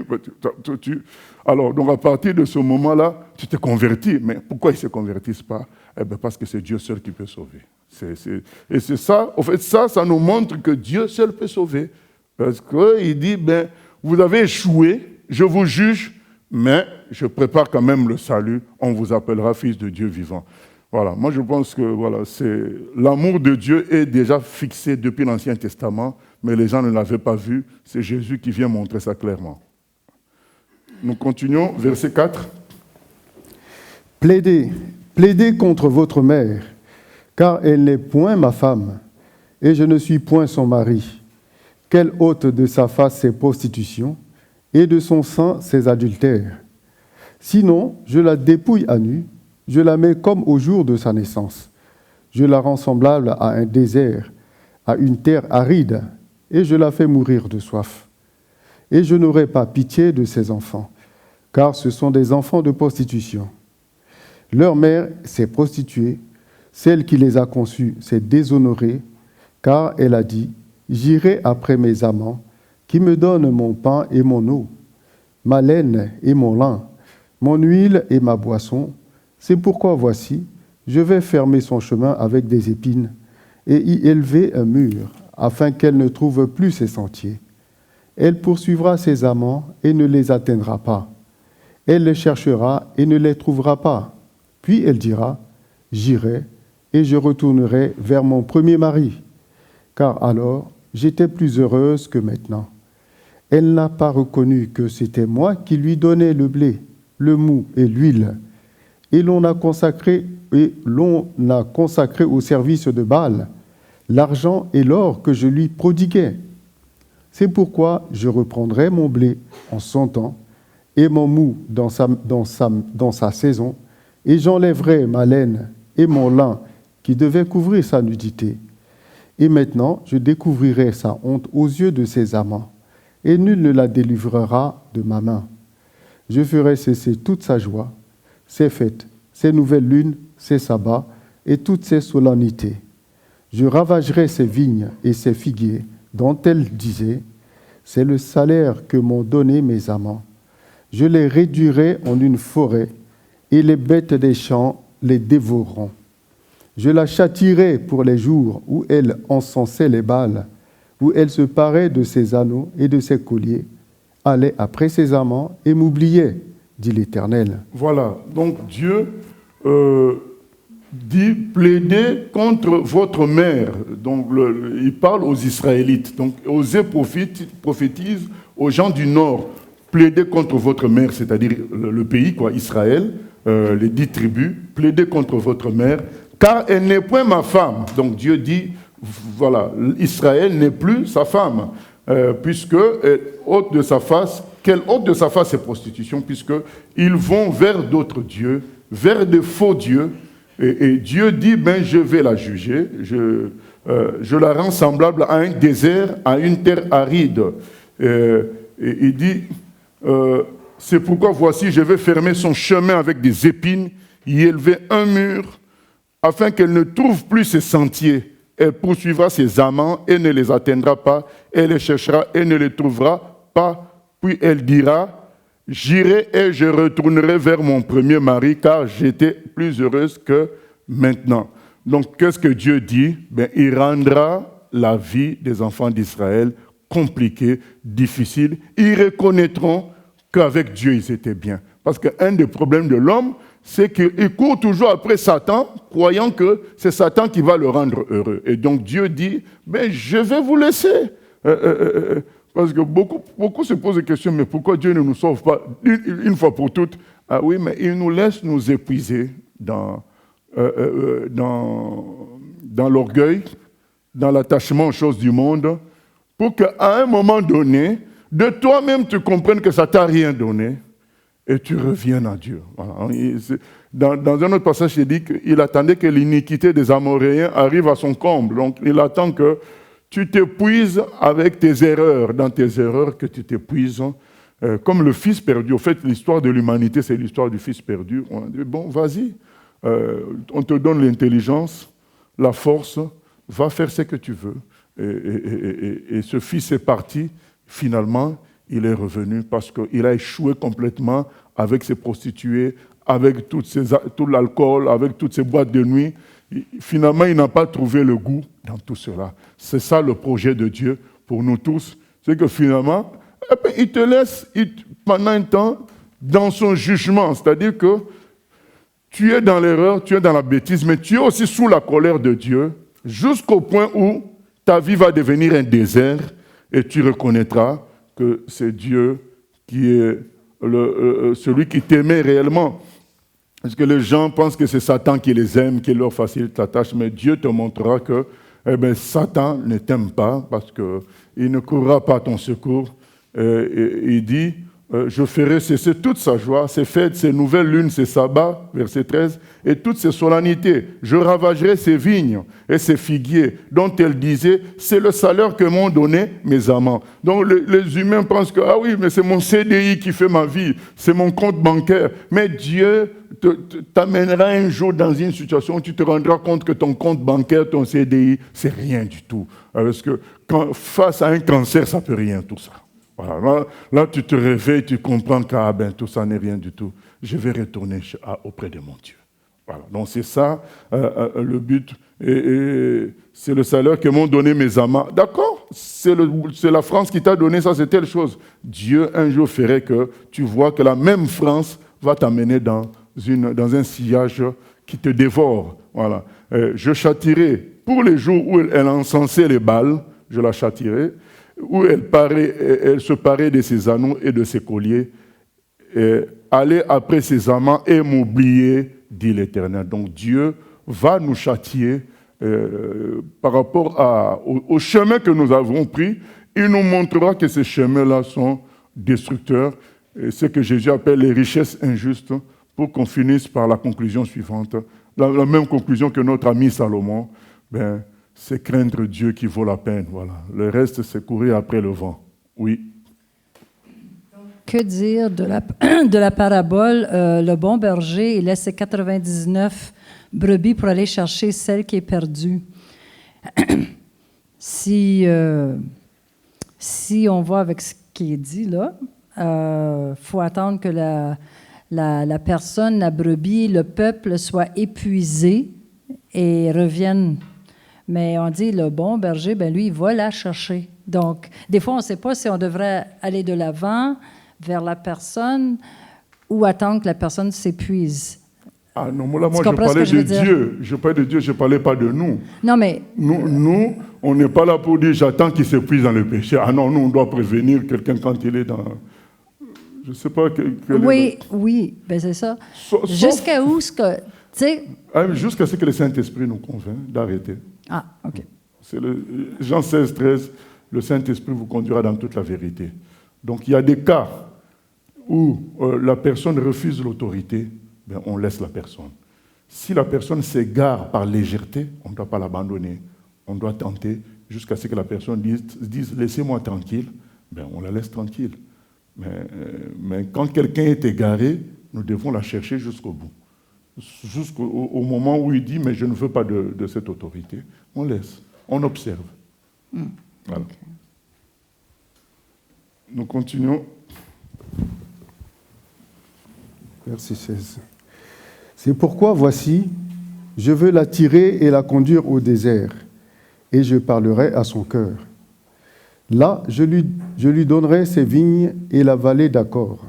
Alors, donc à partir de ce moment-là, tu te convertis. Mais pourquoi ils ne se convertissent pas? Eh bien, parce que c'est Dieu seul qui peut sauver. Et c'est ça, en fait, ça nous montre que Dieu seul peut sauver. Parce qu'il dit, vous avez échoué, je vous juge, mais je prépare quand même le salut, on vous appellera fils de Dieu vivant. Voilà, moi je pense que l'amour de Dieu est déjà fixé depuis l'Ancien Testament, mais les gens ne l'avaient pas vu, c'est Jésus qui vient montrer ça clairement. Nous continuons, verset 4. Plaidez contre votre mère, car elle n'est point ma femme, et je ne suis point son mari. Qu'elle ôte de sa face ses prostitutions, et de son sein ses adultères. Sinon, je la dépouille à nu, je la mets comme au jour de sa naissance. Je la rends semblable à un désert, à une terre aride, et je la fais mourir de soif. Et je n'aurai pas pitié de ses enfants, car ce sont des enfants de prostitution. Leur mère s'est prostituée, celle qui les a conçus s'est déshonorée, car elle a dit, « J'irai après mes amants, qui me donnent mon pain et mon eau, ma laine et mon lin, mon huile et ma boisson. C'est pourquoi voici, je vais fermer son chemin avec des épines et y élever un mur, afin qu'elle ne trouve plus ses sentiers. Elle poursuivra ses amants et ne les atteindra pas. Elle les cherchera et ne les trouvera pas. Puis elle dira, j'irai et je retournerai vers mon premier mari, car alors j'étais plus heureuse que maintenant. Elle n'a pas reconnu que c'était moi qui lui donnais le blé, le mou et l'huile, et l'on a consacré au service de Baal l'argent et l'or que je lui prodiguais. C'est pourquoi je reprendrai mon blé en son temps et mon mou dans sa saison, et j'enlèverai ma laine et mon lin qui devaient couvrir sa nudité. Et maintenant, je découvrirai sa honte aux yeux de ses amants, et nul ne la délivrera de ma main. Je ferai cesser toute sa joie, ses fêtes, ses nouvelles lunes, ses sabbats et toutes ses solennités. Je ravagerai ses vignes et ses figuiers, dont elle disait, c'est le salaire que m'ont donné mes amants. Je les réduirai en une forêt, et les bêtes des champs les dévoreront. Je la châtierai pour les jours où elle encensait les Baals, où elle se parait de ses anneaux et de ses colliers, allait après ses amants et m'oubliait, dit l'Éternel. Voilà, donc Dieu dit, plaidez contre votre mère. Donc il parle aux Israélites. Donc Osée prophétise aux gens du Nord, plaidez contre votre mère, c'est-à-dire le pays, Israël, les 10 tribus, plaidez contre votre mère, car elle n'est point ma femme. Donc Dieu dit, voilà, Israël n'est plus sa femme, puisque qu'elle ôte de sa face ses prostitutions, puisqu'ils vont vers d'autres dieux, vers de faux dieux, et Dieu dit, je vais la juger, je la rends semblable à un désert, à une terre aride. Et il dit, c'est pourquoi voici, je vais fermer son chemin avec des épines, y élever un mur, afin qu'elle ne trouve plus ses sentiers. Elle poursuivra ses amants et ne les atteindra pas. Elle les cherchera et ne les trouvera pas. Puis elle dira, j'irai et je retournerai vers mon premier mari, car j'étais plus heureuse que maintenant. Donc, qu'est-ce que Dieu dit? Il rendra la vie des enfants d'Israël compliquée, difficile. Ils reconnaîtront qu'avec Dieu, ils étaient bien. Parce qu'un des problèmes de l'homme, c'est qu'il court toujours après Satan, croyant que c'est Satan qui va le rendre heureux. Et donc Dieu dit, je vais vous laisser. Parce que beaucoup se posent la question, mais pourquoi Dieu ne nous sauve pas une fois pour toutes? Ah oui, mais il nous laisse nous épuiser dans l'orgueil, dans l'attachement aux choses du monde, pour qu'à un moment donné, de toi-même tu comprennes que ça ne t'a rien donné, et tu reviennes à Dieu. Voilà. Dans un autre passage, il dit qu'il attendait que l'iniquité des Amoréens arrive à son comble. Donc, il attend que tu t'épuises avec tes erreurs, dans tes erreurs que tu t'épuises, comme le fils perdu. En fait, l'histoire de l'humanité, c'est l'histoire du fils perdu. On a dit, vas-y, on te donne l'intelligence, la force, va faire ce que tu veux. Et ce fils est parti, finalement, il est revenu parce qu'il a échoué complètement avec ses prostituées, avec tout l'alcool, avec toutes ces boîtes de nuit. Finalement, il n'a pas trouvé le goût dans tout cela. C'est ça le projet de Dieu pour nous tous. C'est que finalement, il te laisse pendant un temps dans son jugement. C'est-à-dire que tu es dans l'erreur, tu es dans la bêtise, mais tu es aussi sous la colère de Dieu, jusqu'au point où ta vie va devenir un désert et tu reconnaîtras que c'est Dieu qui est celui qui t'aimait réellement. Parce que les gens pensent que c'est Satan qui les aime, qui leur facilite la tâche, mais Dieu te montrera que Satan ne t'aime pas parce qu'il ne courra pas à ton secours. Il dit, je ferai cesser toute sa joie, ses fêtes, ses nouvelles lunes, ses sabbats, verset 13, et toutes ses solennités. Je ravagerai ses vignes et ses figuiers, dont elle disait, c'est le salaire que m'ont donné mes amants. Donc les humains pensent que, ah oui, mais c'est mon CDI qui fait ma vie, c'est mon compte bancaire. Mais Dieu t'amènera un jour dans une situation où tu te rendras compte que ton compte bancaire, ton CDI, c'est rien du tout. Parce que face à un cancer, ça ne peut rien, tout ça. Voilà, là, tu te réveilles, tu comprends que tout ça n'est rien du tout. Je vais retourner auprès de mon Dieu. Voilà, donc c'est ça le but. Et c'est le salaire que m'ont donné mes amants. D'accord, c'est la France qui t'a donné ça, c'est telle chose. Dieu un jour ferait que tu vois que la même France va t'amener dans un sillage qui te dévore. Voilà. Je châtirai pour les jours où elle encensait les Baals, je la châtirai, où elle se parait de ses anneaux et de ses colliers, aller après ses amants et m'oublier, dit l'Éternel. Donc Dieu va nous châtier par rapport au chemin que nous avons pris. Il nous montrera que ces chemins-là sont destructeurs, et ce que Jésus appelle les richesses injustes, pour qu'on finisse par la conclusion suivante, la même conclusion que notre ami Salomon, c'est craindre Dieu qui vaut la peine. Voilà. Le reste, c'est courir après le vent. Oui. Que dire de la parabole le bon berger, il laisse ses 99 brebis pour aller chercher celle qui est perdue. Si on voit avec ce qui est dit là, faut attendre que la personne, la brebis, le peuple soit épuisé et revienne. Mais on dit, le bon berger, lui, il va la chercher. Donc, des fois, on ne sait pas si on devrait aller de l'avant vers la personne ou attendre que la personne s'épuise. Ah non, moi je parlais de Dieu. Je parlais de Dieu, je ne parlais pas de nous. Non, mais... Nous, on n'est pas là pour dire, j'attends qu'il s'épuise dans le péché. Ah non, nous, on doit prévenir quelqu'un quand il est dans... Je ne sais pas... Oui, c'est ça. Jusqu'à où ce que... Jusqu'à ce que le Saint-Esprit nous convainc d'arrêter. Ah, OK. C'est Jean 16, 13, le Saint-Esprit vous conduira dans toute la vérité. Donc il y a des cas où la personne refuse l'autorité, on laisse la personne. Si la personne s'égare par légèreté, on ne doit pas l'abandonner. On doit tenter jusqu'à ce que la personne dise laissez-moi tranquille, on la laisse tranquille. Mais quand quelqu'un est égaré, nous devons la chercher jusqu'au bout. Jusqu'au moment où il dit, mais je ne veux pas de cette autorité, on laisse, on observe. Voilà. Okay. Nous continuons. Verset 16. C'est pourquoi, voici, je veux la tirer et la conduire au désert, et je parlerai à son cœur. Là, je lui donnerai ses vignes et la vallée d'Accord,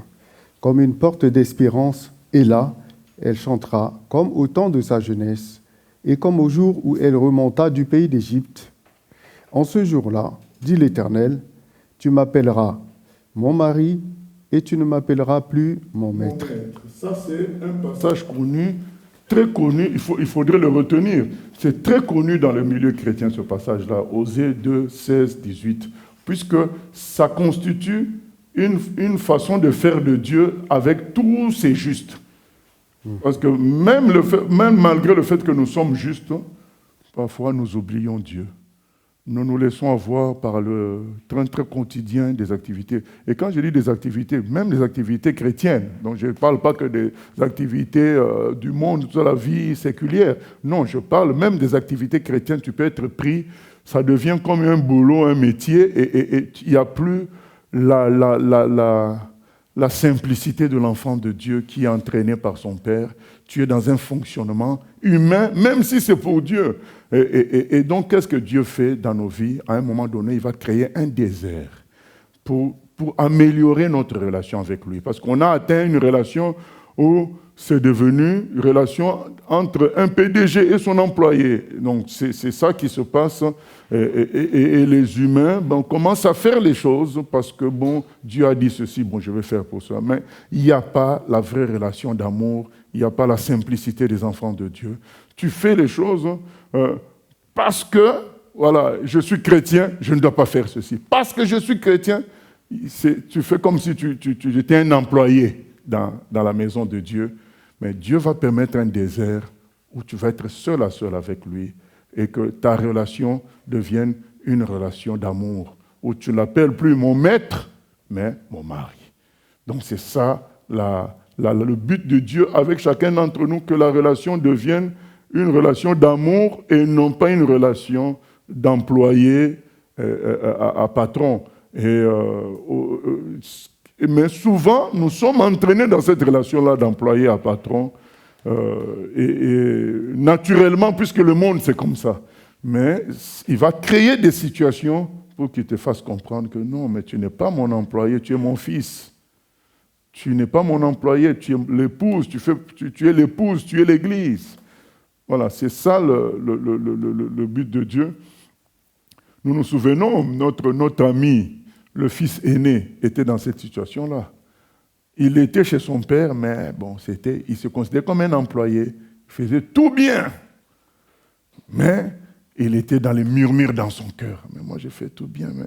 comme une porte d'espérance, et là, elle chantera comme au temps de sa jeunesse et comme au jour où elle remonta du pays d'Égypte. En ce jour-là, dit l'Éternel, tu m'appelleras mon mari et tu ne m'appelleras plus mon maître. Ça, c'est un passage connu, très connu, il faudrait le retenir. C'est très connu dans le milieu chrétien, ce passage-là, Osée 2, 16, 18, puisque ça constitue une façon de faire de Dieu avec tous ses justes. Parce que même malgré le fait que nous sommes justes, parfois nous oublions Dieu. Nous nous laissons avoir par le train très quotidien des activités. Et quand je dis des activités, même des activités chrétiennes, donc je ne parle pas que des activités du monde, de la vie séculière. Non, je parle même des activités chrétiennes. Tu peux être pris, ça devient comme un boulot, un métier, et il n'y a plus la simplicité de l'enfant de Dieu qui est entraîné par son Père. Tu es dans un fonctionnement humain, même si c'est pour Dieu. Et donc, qu'est-ce que Dieu fait dans nos vies? À un moment donné, il va créer un désert pour améliorer notre relation avec lui. Parce qu'on a atteint une relation où c'est devenu une relation entre un PDG et son employé. Donc, c'est ça qui se passe. Et les humains commencent à faire les choses parce que, Dieu a dit ceci, je vais faire pour ça. Mais il n'y a pas la vraie relation d'amour, il n'y a pas la simplicité des enfants de Dieu. Tu fais les choses parce que, je suis chrétien, je ne dois pas faire ceci. Parce que je suis chrétien, tu fais comme si tu étais un employé dans la maison de Dieu. Mais Dieu va permettre un désert où tu vas être seul à seul avec lui et que ta relation devienne une relation d'amour, où tu ne l'appelles plus mon maître, mais mon mari. Donc c'est ça le but de Dieu avec chacun d'entre nous, que la relation devienne une relation d'amour et non pas une relation d'employé à patron. Mais souvent, nous sommes entraînés dans cette relation-là d'employé à patron, et naturellement, puisque le monde, c'est comme ça. Mais il va créer des situations pour qu'il te fasse comprendre que non, mais tu n'es pas mon employé, tu es mon fils. Tu n'es pas mon employé, tu es l'épouse, tu es l'épouse, tu es l'Église. Voilà, c'est ça le but de Dieu. Nous nous souvenons, notre ami, le fils aîné, était dans cette situation-là. Il était chez son père, mais il se considérait comme un employé. Il faisait tout bien. Mais il était dans les murmures dans son cœur. Mais moi, j'ai fait tout bien, mais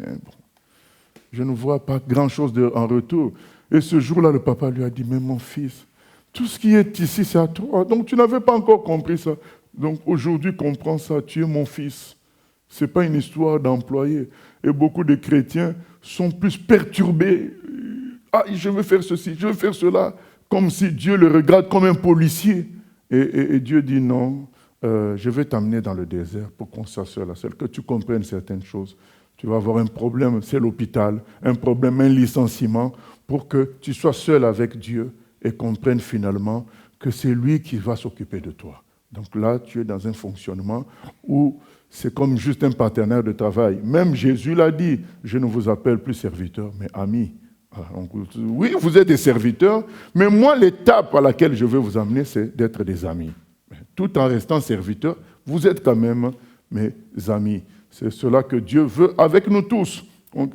je ne vois pas grand-chose en retour. Et ce jour-là, le papa lui a dit, mais mon fils, tout ce qui est ici, c'est à toi. Donc, tu n'avais pas encore compris ça. Donc, aujourd'hui, comprends ça, tu es mon fils. Ce n'est pas une histoire d'employé. Et beaucoup de chrétiens sont plus perturbés. Ah, je veux faire ceci, je veux faire cela, comme si Dieu le regarde comme un policier. Et Dieu dit non, je vais t'amener dans le désert pour qu'on soit seul à seul, que tu comprennes certaines choses. Tu vas avoir un problème, c'est l'hôpital, un problème, un licenciement, pour que tu sois seul avec Dieu et comprennes finalement que c'est lui qui va s'occuper de toi. Donc là, tu es dans un fonctionnement où c'est comme juste un partenaire de travail. Même Jésus l'a dit, je ne vous appelle plus serviteur, mais ami. Donc, oui, vous êtes des serviteurs, mais moi, l'étape à laquelle je veux vous amener, c'est d'être des amis. Tout en restant serviteurs, vous êtes quand même mes amis. C'est cela que Dieu veut avec nous tous. Donc,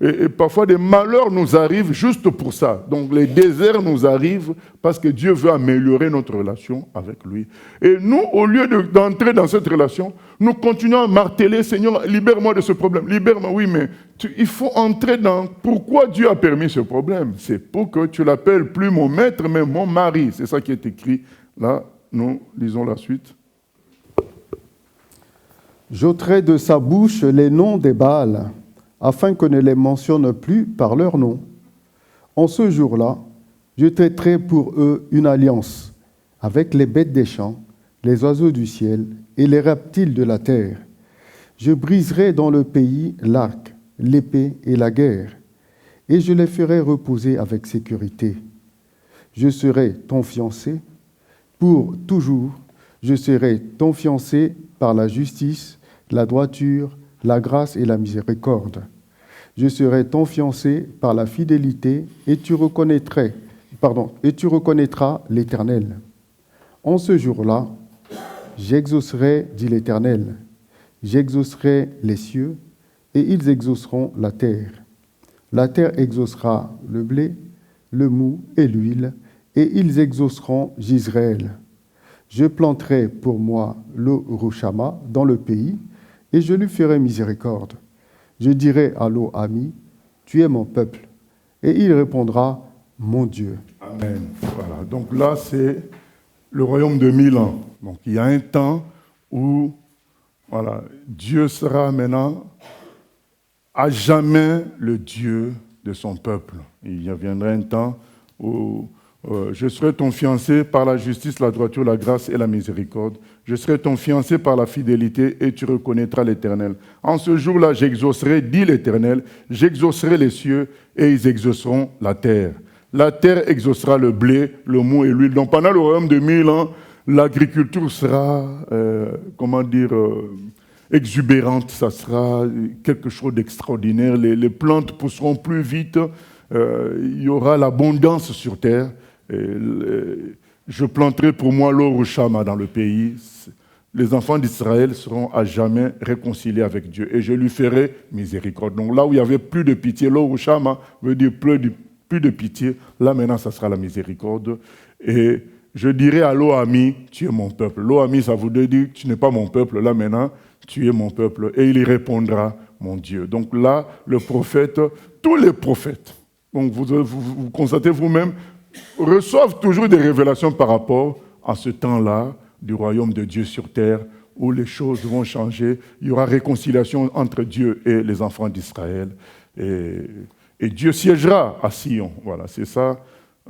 et parfois, des malheurs nous arrivent juste pour ça. Donc, les déserts nous arrivent parce que Dieu veut améliorer notre relation avec lui. Et nous, au lieu d'entrer dans cette relation, nous continuons à marteler, Seigneur, libère-moi de ce problème. Libère-moi, oui, mais il faut entrer dans pourquoi Dieu a permis ce problème. C'est pour que tu l'appelles plus mon maître, mais mon mari. C'est ça qui est écrit. Là, nous lisons la suite. J'ôterai de sa bouche les noms des Baals, afin qu'on ne les mentionne plus par leur nom. En ce jour-là, je traiterai pour eux une alliance avec les bêtes des champs, les oiseaux du ciel et les reptiles de la terre. Je briserai dans le pays l'arc, l'épée et la guerre, et je les ferai reposer avec sécurité. Je serai ton fiancé pour toujours, je serai ton fiancé par la justice, la droiture, la grâce et la miséricorde. Je serai ton fiancé par la fidélité et tu reconnaîtras l'Éternel. En ce jour-là, j'exaucerai, dit l'Éternel, j'exaucerai les cieux et ils exauceront la terre. La terre exaucera le blé, le mou et l'huile et ils exauceront Jisraël. Je planterai pour moi l'eau Rushama dans le pays et je lui ferai miséricorde. Je dirai à l'eau amie, tu es mon peuple. Et il répondra, mon Dieu. Amen. Voilà. Donc là, c'est le royaume de 1000 ans. Donc il y a un temps où Dieu sera maintenant à jamais le Dieu de son peuple. Il y viendra un temps où je serai ton fiancé par la justice, la droiture, la grâce et la miséricorde. Je serai ton fiancé par la fidélité et tu reconnaîtras l'Éternel. En ce jour-là, j'exaucerai, dit l'Éternel, j'exaucerai les cieux et ils exauceront la terre. La terre exaucera le blé, le mou et l'huile. Donc pendant le royaume de 1000 ans, l'agriculture sera, exubérante, ça sera quelque chose d'extraordinaire. Les plantes pousseront plus vite, il y aura l'abondance sur terre. Je planterai pour moi l'Orushama dans le pays. Les enfants d'Israël seront à jamais réconciliés avec Dieu et je lui ferai miséricorde. Donc là où il n'y avait plus de pitié, l'Orushama veut dire plus de pitié. Là maintenant, ça sera la miséricorde. Et je dirai à Lo-Ami, tu es mon peuple. Lo-Ami, ça voudrait dire, tu n'es pas mon peuple. Là maintenant, tu es mon peuple. Et il y répondra, mon Dieu. Donc là, le prophète, tous les prophètes, donc vous constatez vous-même, reçoivent toujours des révélations par rapport à ce temps-là du royaume de Dieu sur terre, où les choses vont changer. Il y aura réconciliation entre Dieu et les enfants d'Israël. Et Dieu siégera à Sion. Voilà, c'est ça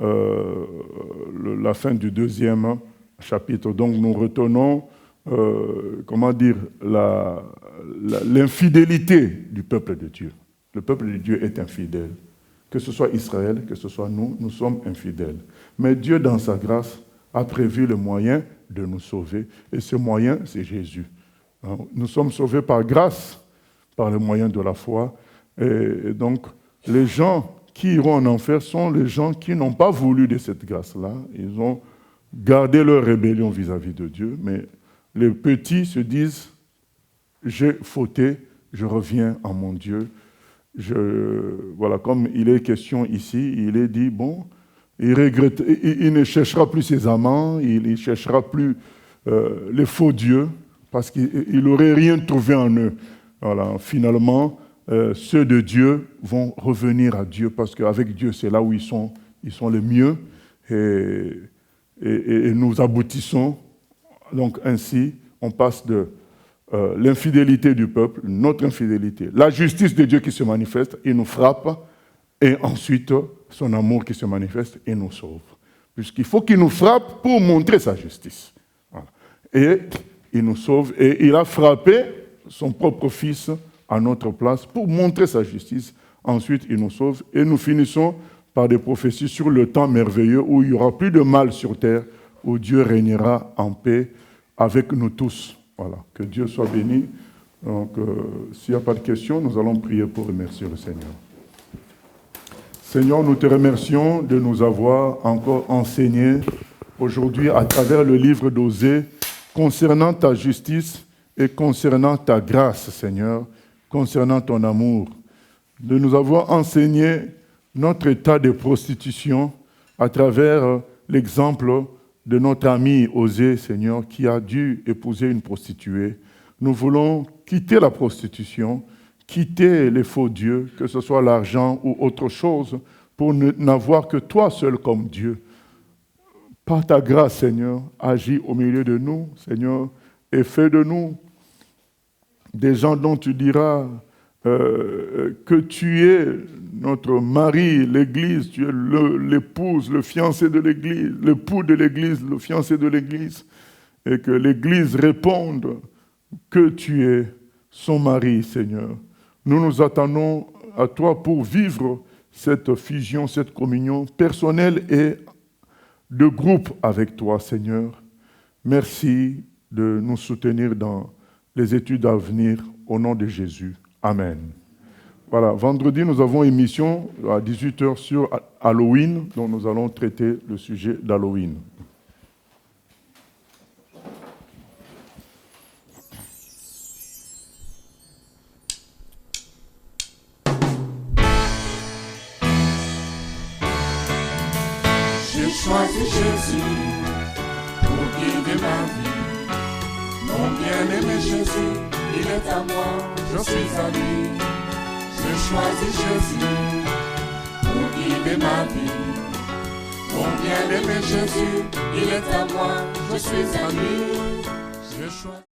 la fin du 2e chapitre. Donc nous retenons, l'infidélité du peuple de Dieu. Le peuple de Dieu est infidèle. Que ce soit Israël, que ce soit nous, nous sommes infidèles. Mais Dieu, dans sa grâce, a prévu le moyen de nous sauver. Et ce moyen, c'est Jésus. Nous sommes sauvés par grâce, par le moyen de la foi. Et donc, les gens qui iront en enfer sont les gens qui n'ont pas voulu de cette grâce-là. Ils ont gardé leur rébellion vis-à-vis de Dieu. Mais les petits se disent, j'ai fauté, je reviens à mon Dieu. Voilà, comme il est question ici, il est dit, bon, il ne cherchera plus ses amants, il ne cherchera plus les faux dieux, parce qu'il n'aurait rien trouvé en eux. Voilà, finalement, ceux de Dieu vont revenir à Dieu, parce qu'avec Dieu, c'est là où ils sont les mieux, et nous aboutissons. Donc ainsi, on passe de l'infidélité du peuple, notre infidélité, la justice de Dieu qui se manifeste, il nous frappe, et ensuite son amour qui se manifeste et nous sauve. Puisqu'il faut qu'il nous frappe pour montrer sa justice. Voilà. Et il nous sauve, et il a frappé son propre fils à notre place pour montrer sa justice. Ensuite, il nous sauve, et nous finissons par des prophéties sur le temps merveilleux où il n'y aura plus de mal sur terre, où Dieu régnera en paix avec nous tous. Voilà, que Dieu soit béni. Donc, s'il n'y a pas de questions, nous allons prier pour remercier le Seigneur. Seigneur, nous te remercions de nous avoir encore enseigné aujourd'hui à travers le livre d'Osée concernant ta justice et concernant ta grâce, Seigneur, concernant ton amour. De nous avoir enseigné notre état de prostitution à travers l'exemple de notre ami Osée, Seigneur, qui a dû épouser une prostituée. Nous voulons quitter la prostitution, quitter les faux dieux, que ce soit l'argent ou autre chose, pour n'avoir que toi seul comme Dieu. Par ta grâce, Seigneur, agis au milieu de nous, Seigneur, et fais de nous des gens dont tu diras que tu es notre mari, l'Église, tu es l'épouse, le fiancé de l'Église, l'époux de l'Église, le fiancé de l'Église, et que l'Église réponde que tu es son mari, Seigneur. Nous nous attendons à toi pour vivre cette fusion, cette communion personnelle et de groupe avec toi, Seigneur. Merci de nous soutenir dans les études à venir au nom de Jésus. Amen. Voilà, vendredi, nous avons une émission à 18h sur Halloween, dont nous allons traiter le sujet d'Halloween. J'ai choisi Jésus pour guider ma vie. Mon bien-aimé Jésus, il est à moi, je suis à lui. J'ai choisi Jésus pour guider ma vie. Mon bien-aimé Jésus, il est à moi, je suis à lui. J'ai choisi